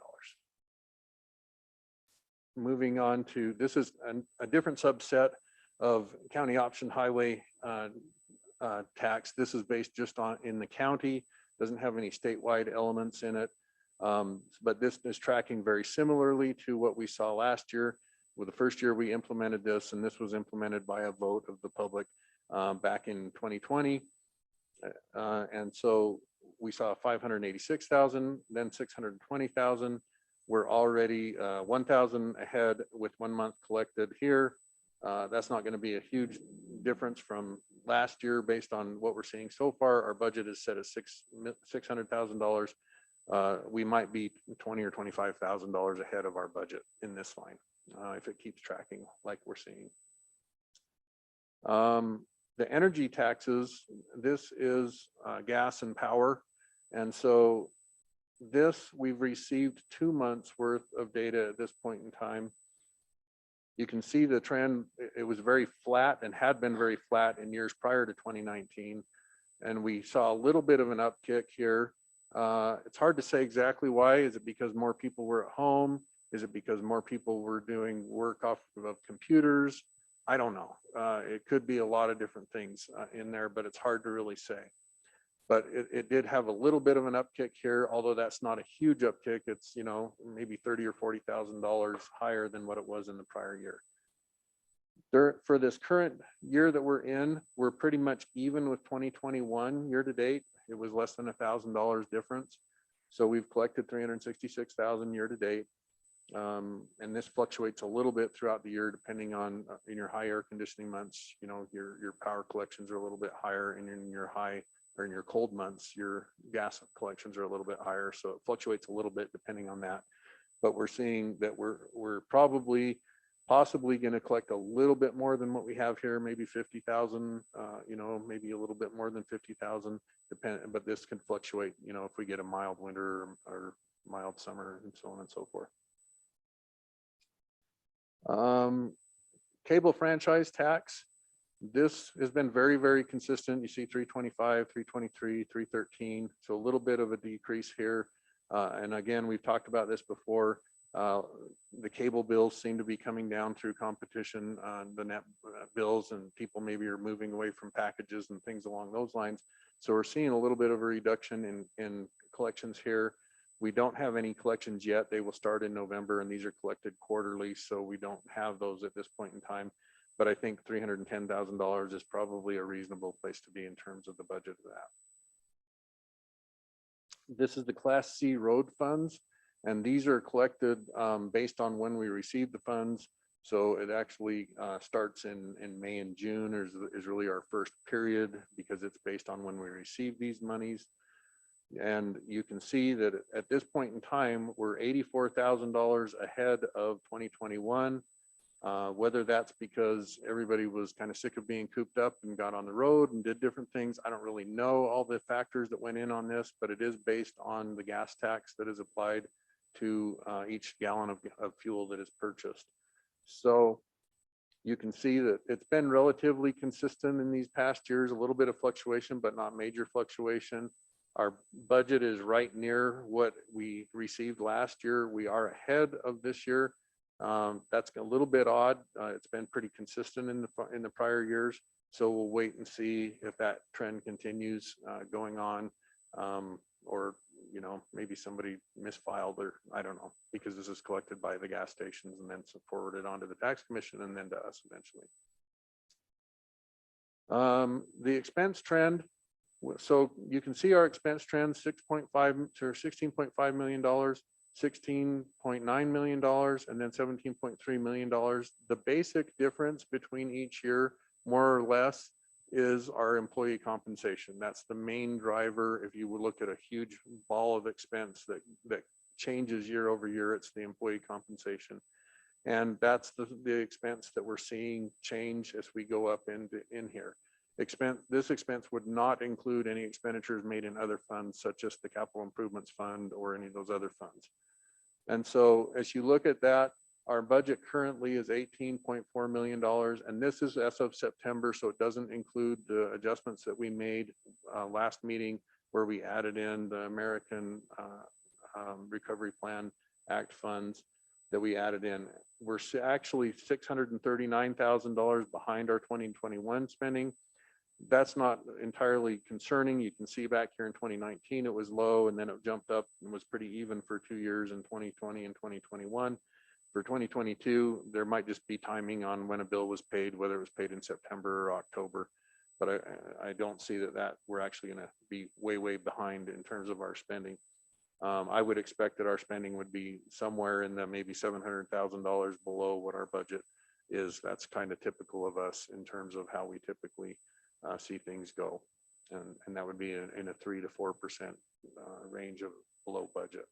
Moving on to, this is a different subset of county option highway tax. This is based just on in the county, doesn't have any statewide elements in it. But this is tracking very similarly to what we saw last year. With the first year we implemented this, and this was implemented by a vote of the public back in 2020. And so we saw 586,000, then 620,000. We're already 1,000 ahead with 1 month collected here. That's not going to be a huge difference from last year based on what we're seeing so far. Our budget is set at $600,000. We might be $20,000 or $25,000 ahead of our budget in this line if it keeps tracking like we're seeing. The energy taxes, this is gas and power. And so this, we've received 2 months worth of data at this point in time. You can see the trend, it was very flat and had been very flat in years prior to 2019. And we saw a little bit of an upkick here. It's hard to say exactly why. Is it because more people were at home? Is it because more people were doing work off of computers? I don't know. It could be a lot of different things in there, but it's hard to really say. But it did have a little bit of an upkick here, although that's not a huge upkick. It's, maybe $30,000 or $40,000 higher than what it was in the prior year. For this current year that we're in, we're pretty much even with 2021 year to date. It was less than $1,000 difference. So we've collected 366,000 year to date. And this fluctuates a little bit throughout the year, depending on in your high air conditioning months, your power collections are a little bit higher, and in your high or in your cold months, your gas collections are a little bit higher. So it fluctuates a little bit depending on that. But we're seeing that we're possibly going to collect a little bit more than what we have here, maybe 50,000, maybe a little bit more than 50,000, but this can fluctuate, if we get a mild winter or mild summer and so on and so forth. Cable franchise tax. This has been very, very consistent. You see 325, 323, 313. So a little bit of a decrease here. And again, we've talked about this before. The cable bills seem to be coming down through competition on the net bills, and people maybe are moving away from packages and things along those lines. So we're seeing a little bit of a reduction in collections here. We don't have any collections yet. They will start in November, and these are collected quarterly, so we don't have those at this point in time. But I think $310,000 is probably a reasonable place to be in terms of the budget of that. This is the Class C road funds, and these are collected based on when we receive the funds. So it actually starts in May and June is really our first period, because it's based on when we receive these monies. And you can see that at this point in time, we're $84,000 ahead of 2021. Whether that's because everybody was kind of sick of being cooped up and got on the road and did different things, I don't really know all the factors that went in on this, but it is based on the gas tax that is applied to each gallon of fuel that is purchased. So you can see that it's been relatively consistent in these past years, a little bit of fluctuation, but not major fluctuation. Our budget is right near what we received last year. We are ahead of this year. That's a little bit odd. It's been pretty consistent in the prior years. So we'll wait and see if that trend continues going on, or maybe somebody misfiled, or I don't know, because this is collected by the gas stations and then forwarded on to the tax commission and then to us eventually. The expense trend. So you can see our expense trend, 6.5 to $16.5 million, $16.9 million, and then $17.3 million. The basic difference between each year, more or less, is our employee compensation. That's the main driver. If you would look at a huge ball of expense that changes year over year, it's the employee compensation. And that's the expense that we're seeing change as we go up in here. This expense would not include any expenditures made in other funds such as the capital improvements fund or any of those other funds. And so as you look at that, our budget currently is $18.4 million. And this is as of September, so it doesn't include the adjustments that we made last meeting where we added in the American Recovery Plan Act funds that we added in. We're actually $639,000 behind our 2021 spending. That's not entirely concerning. You can see back here in 2019, it was low and then it jumped up and was pretty even for 2 years in 2020 and 2021. For 2022, there might just be timing on when a bill was paid, whether it was paid in September or October. But I don't see that we're actually going to be way behind in terms of our spending. I would expect that our spending would be somewhere in the maybe $700,000 below what our budget is. That's kind of typical of us in terms of how we typically see things go. And that would be in a 3 to 4% range of below budget.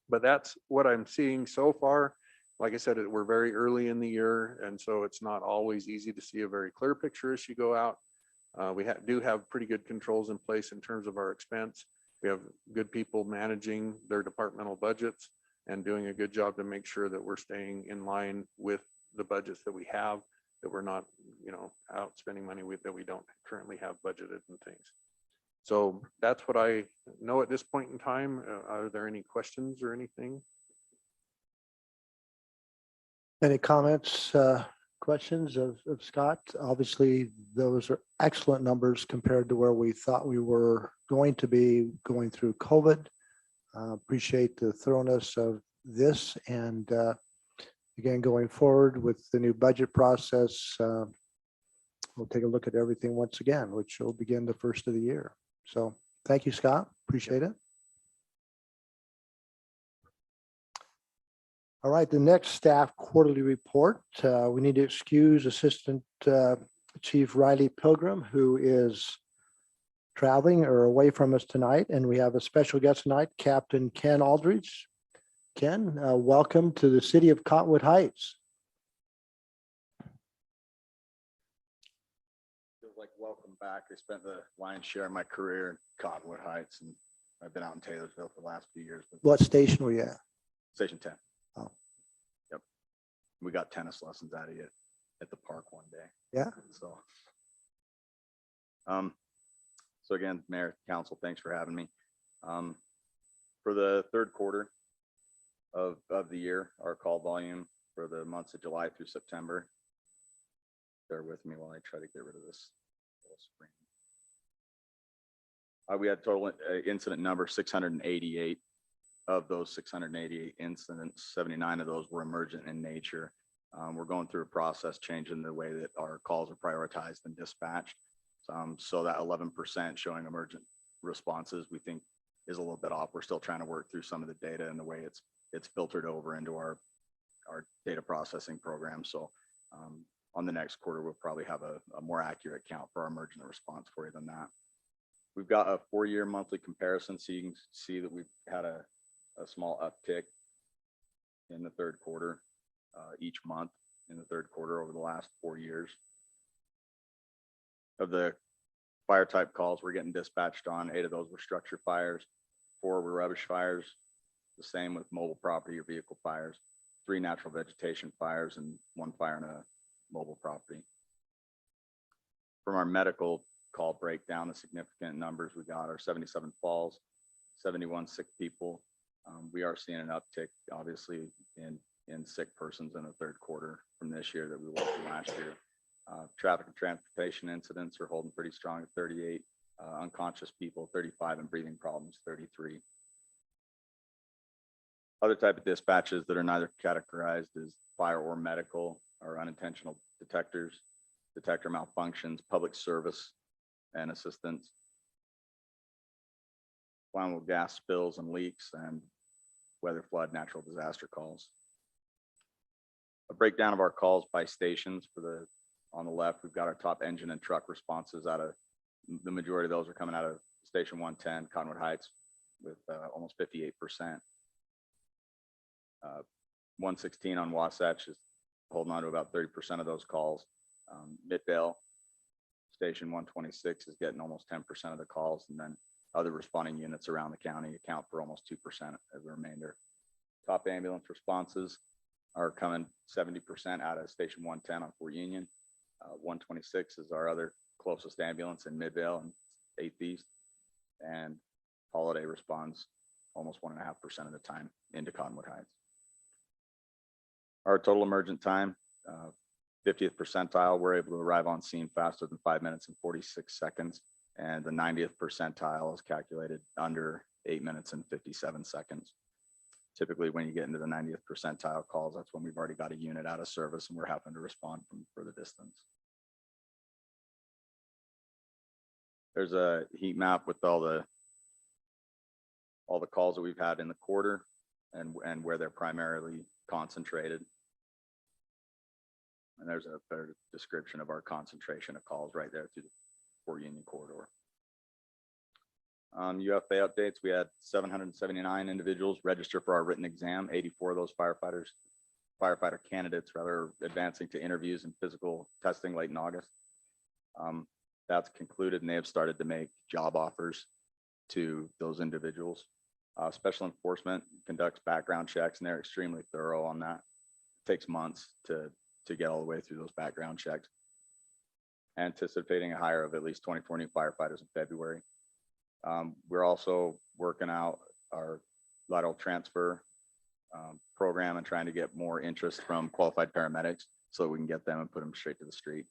But that's what I'm seeing so far. Like I said, we're very early in the year, and so it's not always easy to see a very clear picture as you go out. We do have pretty good controls in place in terms of our expense. We have good people managing their departmental budgets and doing a good job to make sure that we're staying in line with the budgets that we have, that we're not, out spending money that we don't currently have budgeted and things. So that's what I know at this point in time. Are there any questions or anything? Any comments, questions of Scott? Obviously, those are excellent numbers compared to where we thought we were going to be going through COVID. Appreciate the thoroughness of this. And again, going forward with the new budget process, we'll take a look at everything once again, which will begin the first of the year. So thank you, Scott. Appreciate it. All right, the next staff quarterly report. We need to excuse Assistant Chief Riley Pilgrim, who is traveling or away from us tonight. And we have a special guest tonight, Captain Ken Aldridge. Ken, welcome to the city of Cottonwood Heights. Feels like welcome back. I spent the lion's share of my career in Cottonwood Heights, and I've been out in Taylorsville for the last few years. What station were you at? Station 10. Oh. Yep. We got tennis lessons out of you at the park one day. Yeah. So again, Mayor, Council, thanks for having me. For the third quarter of the year, our call volume for the months of July through September. Bear with me while I try to get rid of this little screen. We had total incident number 688. Of those 688 incidents, 79 of those were emergent in nature. We're going through a process changing the way that our calls are prioritized and dispatched. So that 11% showing emergent responses, we think is a little bit off. We're still trying to work through some of the data and the way it's filtered over into our data processing program. So on the next quarter, we'll probably have a more accurate count for our emergent response for you than that. We've got a 4-year monthly comparison, so you can see that we've had a small uptick in the third quarter, each month in the third quarter over the last 4 years. Of the fire type calls we're getting dispatched on, 8 of those were structure fires, 4 were rubbish fires, the same with mobile property or vehicle fires, 3 natural vegetation fires, and 1 fire in a mobile property. From our medical call breakdown, the significant numbers we got are 77 falls, 71 sick people. We are seeing an uptick, obviously, in sick persons in the third quarter from this year that we were from last year. Traffic and transportation incidents are holding pretty strong at 38. Unconscious people, 35, and breathing problems, 33. Other type of dispatches that are neither categorized as fire or medical are unintentional detectors, detector malfunctions, public service and assistance, flammable gas spills and leaks, and weather, flood, natural disaster calls. A breakdown of our calls by stations. On the left, we've got our top engine and truck responses. Out of the majority of those are coming out of Station 110, Cottonwood Heights, with almost 58%. 116 on Wasatch is holding on to about 30% of those calls. Midvale Station 126 is getting almost 10% of the calls, and then other responding units around the county account for almost 2% of the remainder. Top ambulance responses are coming 70% out of Station 110 on Fort Union. 126 is our other closest ambulance in Midvale and 8th East. And Holiday responds almost 1.5% of the time into Cottonwood Heights. Our total emergent time, 50th percentile, we're able to arrive on scene faster than 5 minutes and 46 seconds. And the 90th percentile is calculated under 8 minutes and 57 seconds. Typically, when you get into the 90th percentile calls, that's when we've already got a unit out of service and we're having to respond from further distance. There's a heat map with all the calls that we've had in the quarter and where they're primarily concentrated. And there's a better description of our concentration of calls right there through the Fort Union corridor. UFA updates, we had 779 individuals register for our written exam, 84 of those firefighter candidates rather advancing to interviews and physical testing late in August. That's concluded and they have started to make job offers to those individuals. Special enforcement conducts background checks and they're extremely thorough on that. It takes months to get all the way through those background checks. Anticipating a hire of at least 24 new firefighters in February. We're also working out our lateral transfer program and trying to get more interest from qualified paramedics so that we can get them and put them straight to the street.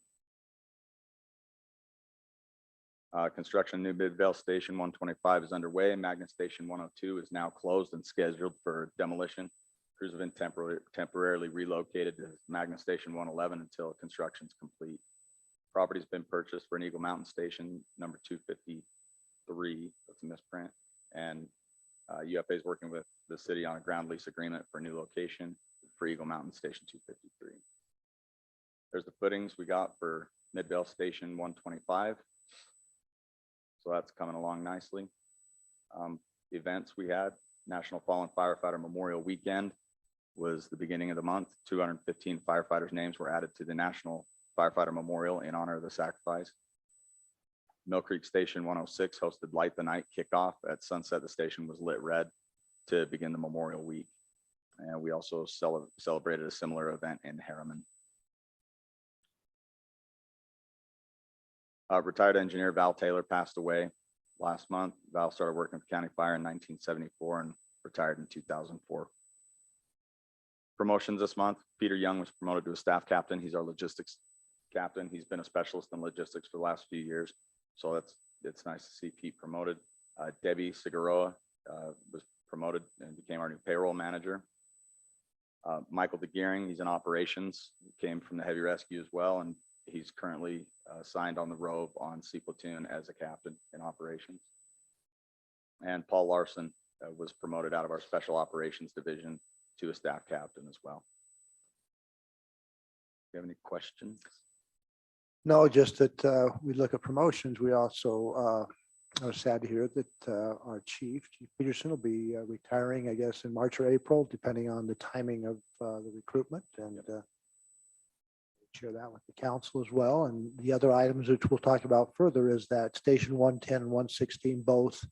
Construction New Midvale Station 125 is underway. Magnet Station 102 is now closed and scheduled for demolition. Crews have been temporarily relocated to Magnet Station 111 until construction is complete. Property's been purchased for an Eagle Mountain Station number 253. That's a misprint. And UFA is working with the city on a ground lease agreement for a new location for Eagle Mountain Station 253. There's the footings we got for Midvale Station 125. So that's coming along nicely. Events we had, National Fallen Firefighter Memorial Weekend was the beginning of the month. 215 firefighters' names were added to the National Firefighter Memorial in honor of the sacrifice. Mill Creek Station 106 hosted Light the Night kickoff. At sunset, the station was lit red to begin the Memorial Week. And we also celebrated a similar event in Harriman. Retired engineer Val Taylor passed away last month. Val started working for County Fire in 1974 and retired in 2004. Promotions this month, Peter Young was promoted to a staff captain. He's our logistics captain. He's been a specialist in logistics for the last few years. So it's nice to see Pete promoted. Debbie Siguroa was promoted and became our new payroll manager. Michael DeGearing, he's in operations, he came from the heavy rescue as well, and he's currently signed on the robe on C Platoon as a captain in operations. And Paul Larson was promoted out of our special operations division to a staff captain as well. Do you have any questions? No, just that we look at promotions. We also are sad to hear that our Chief Peterson will be retiring, I guess, in March or April, depending on the timing of the recruitment, and share that with the council as well. And the other items which we'll talk about further is that Station 110 and 116 both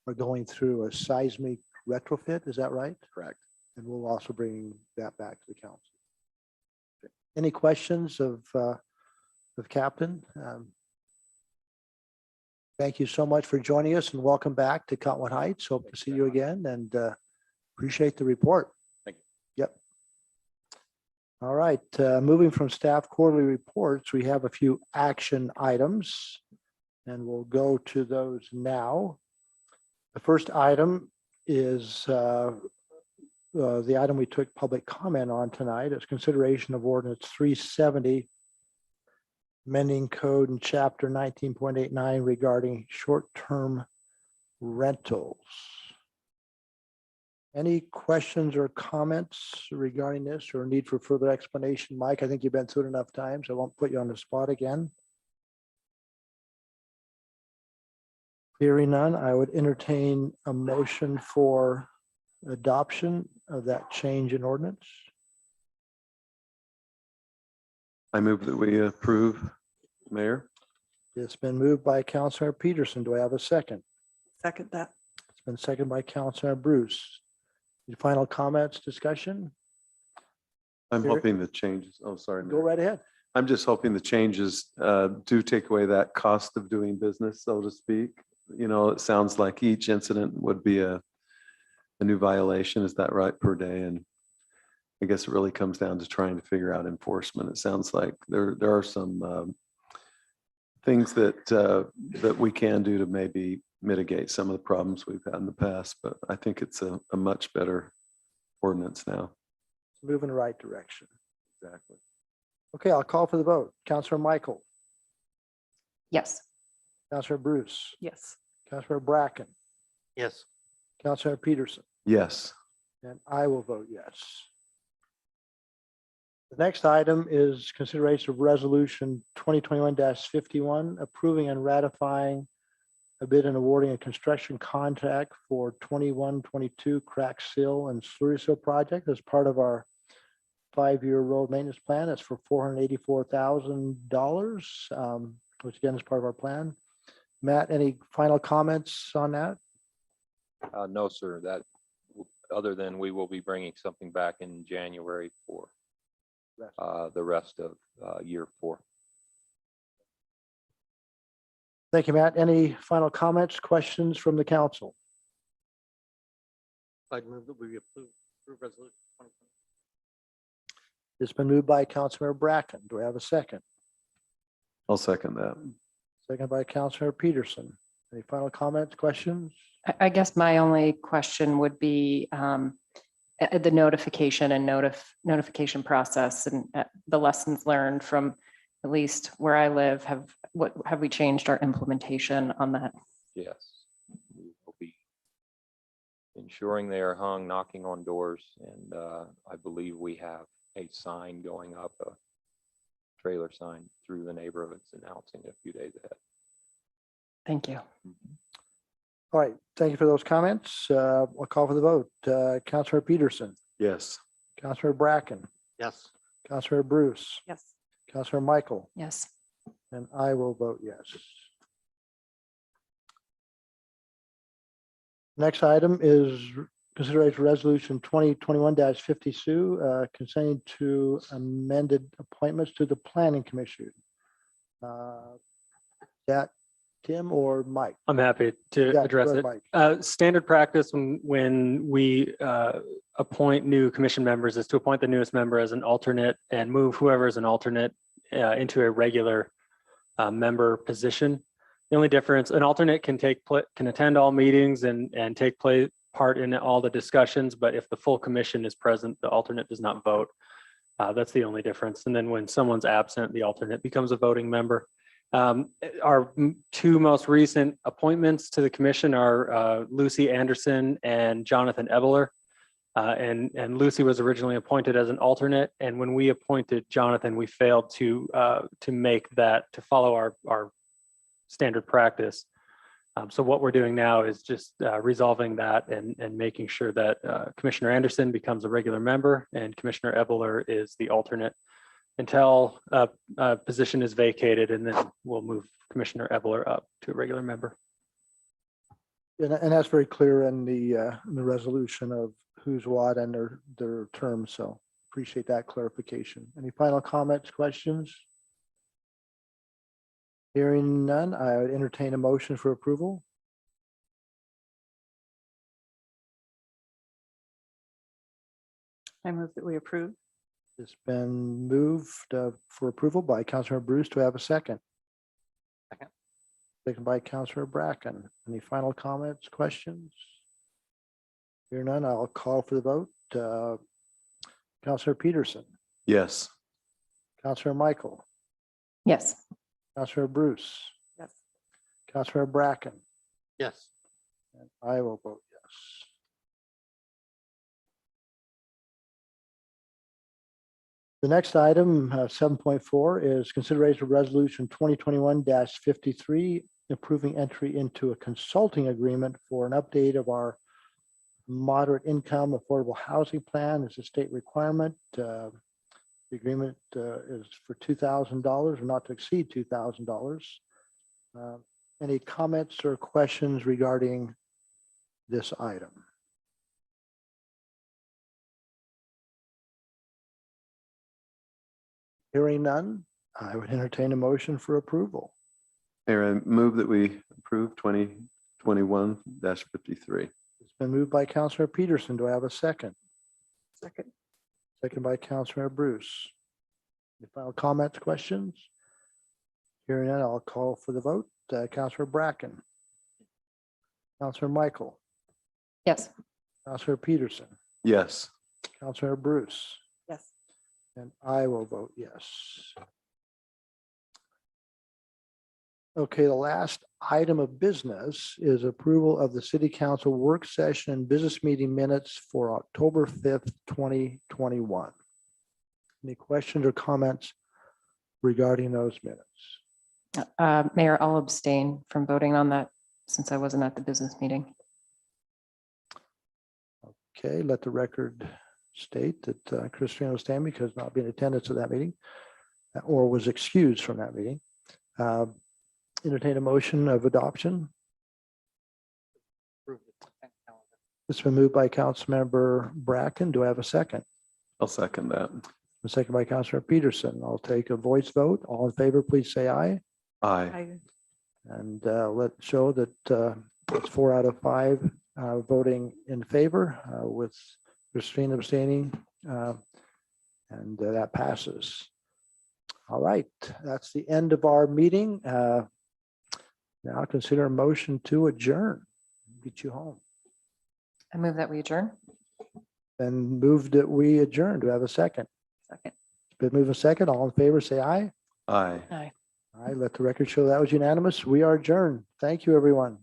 are going through a seismic retrofit. Is that right? Correct. And we'll also bring that back to the council. Okay. Any questions of Captain? Thank you so much for joining us and welcome back to Cottonwood Heights. Hope to see you again and appreciate the report. Thank you. Yep. All right, moving from staff quarterly reports, we have a few action items and we'll go to those now. The first item is the item we took public comment on tonight. Is consideration of Ordinance 370, amending code in chapter 19.89 regarding short-term rentals. Any questions or comments regarding this or need for further explanation? Mike, I think you've been through it enough times. I won't put you on the spot again. Hearing none, I would entertain a motion for adoption of that change in ordinance. I move that we approve, Mayor. It's been moved by Councilor Peterson. Do I have a second? Second that. It's been seconded by Councilor Bruce. Any final comments, discussion? I'm Here- hoping the changes, oh, sorry. Go Mayor. right ahead. I'm just hoping the changes do take away that cost of doing business, so to speak. You know, it sounds like each incident would be a new violation. Is that right, per day? And I guess it really comes down to trying to figure out enforcement. It sounds like there are some things that we can do to maybe mitigate some of the problems we've had in the past, but I think it's a much better ordinance now. Move in the right direction. Exactly. Okay, I'll call for the vote. Councilor Michael, Yes. Councilor Bruce, Yes. Councilor Bracken, Yes. Councilor Peterson, Yes. and I will vote yes. The next item is consideration of resolution 2021-51, approving and ratifying a bid and awarding a construction contract for 21-22 crack seal and slurry seal project as part of our 5-year road maintenance plan. That's for $484,000, which again is part of our plan. Matt, any final comments on that? No, sir, that, other than we will be bringing something back in January for the rest of year 4. Thank you, Matt. Any final comments, questions from the council? I'd move that we approve resolution 2020. It's been moved by Councilor Bracken. Do we have a second? I'll second that. Second by Councilor Peterson. Any final comments, questions? I guess my only question would be the notification and notification process and the lessons learned from at least where I live. Have we changed our implementation on that? Yes. We will be ensuring they are hung, knocking on doors, and I believe we have a sign going up, a trailer sign through the neighborhoods announcing a few days ahead. Thank you. All right, thank you for those comments. I'll call for the vote. Councilor Peterson, Yes. Councilor Bracken, Yes. Councilor Bruce, Yes. Councilor Michael, Yes. and I will vote yes. Next item is consideration resolution 2021-52, consenting to amended appointments to the planning commission. That Tim or Mike? I'm happy to Yeah, address go it. ahead, Mike. Standard practice when we appoint new commission members is to appoint the newest member as an alternate and move whoever is an alternate into a regular member position. The only difference, an alternate can attend all meetings and take part in all the discussions, but if the full commission is present, the alternate does not vote. That's the only difference. And then when someone's absent, the alternate becomes a voting member. Our two most recent appointments to the commission are Lucy Anderson and Jonathan Ebeler. And Lucy was originally appointed as an alternate. And when we appointed Jonathan, we failed to follow our standard practice. So what we're doing now is just resolving that and making sure that Commissioner Anderson becomes a regular member and Commissioner Ebeler is the alternate until a position is vacated, and then we'll move Commissioner Ebeler up to a regular member. And that's very clear in the resolution of who's what and their terms. So appreciate that clarification. Any final comments, questions? Hearing none, I would entertain a motion for approval. I move that we approve. It's been moved for approval by Councilor Bruce. Do I have a second? Second. Second by Councilor Bracken. Any final comments, questions? Hearing none, I'll call for the vote. Councilor Peterson, Yes. Councilor Michael, Yes. Councilor Bruce, Yes. Councilor Bracken, Yes. and I will vote yes. The next item, 7.4, is consideration of resolution 2021-53, approving entry into a consulting agreement for an update of our moderate income affordable housing plan. It's a state requirement. The agreement is for $2,000 or not to exceed $2,000. Any comments or questions regarding this item? Hearing none, I would entertain a motion for approval. Mayor, I move that we approve 2021-53. It's been moved by Councilor Peterson. Do I have a second? Second. Second by Councilor Bruce. Any final comments, questions? Hearing none, I'll call for the vote. Councilor Bracken. Councilor Michael. Yes. Councilor Peterson. Yes. Councilor Bruce. Yes. And I will vote yes. Okay, the last item of business is approval of the city council work session and business meeting minutes for October 5th, 2021. Any questions or comments regarding those minutes? Mayor, I'll abstain from voting on that since I wasn't at the business meeting. Okay, let the record state that Christina was standing because not being in attendance at that meeting or was excused from that meeting. Entertain a motion of adoption. It's been moved by Councilmember Bracken. Do I have a second? I'll second that. A second by Councilor Peterson. I'll take a voice vote. All in favor, please say aye. Aye. And let show that it's 4 out of 5 voting in favor with Christine abstaining. And that passes. All right, that's the end of our meeting. Now consider a motion to adjourn. Get you home. I move that we adjourn. Then moved that we adjourn. Do I have a second? Second. Been moved a second. All in favor, say aye. Aye. Aye. Aye. Let the record show that was unanimous. We are adjourned. Thank you, everyone.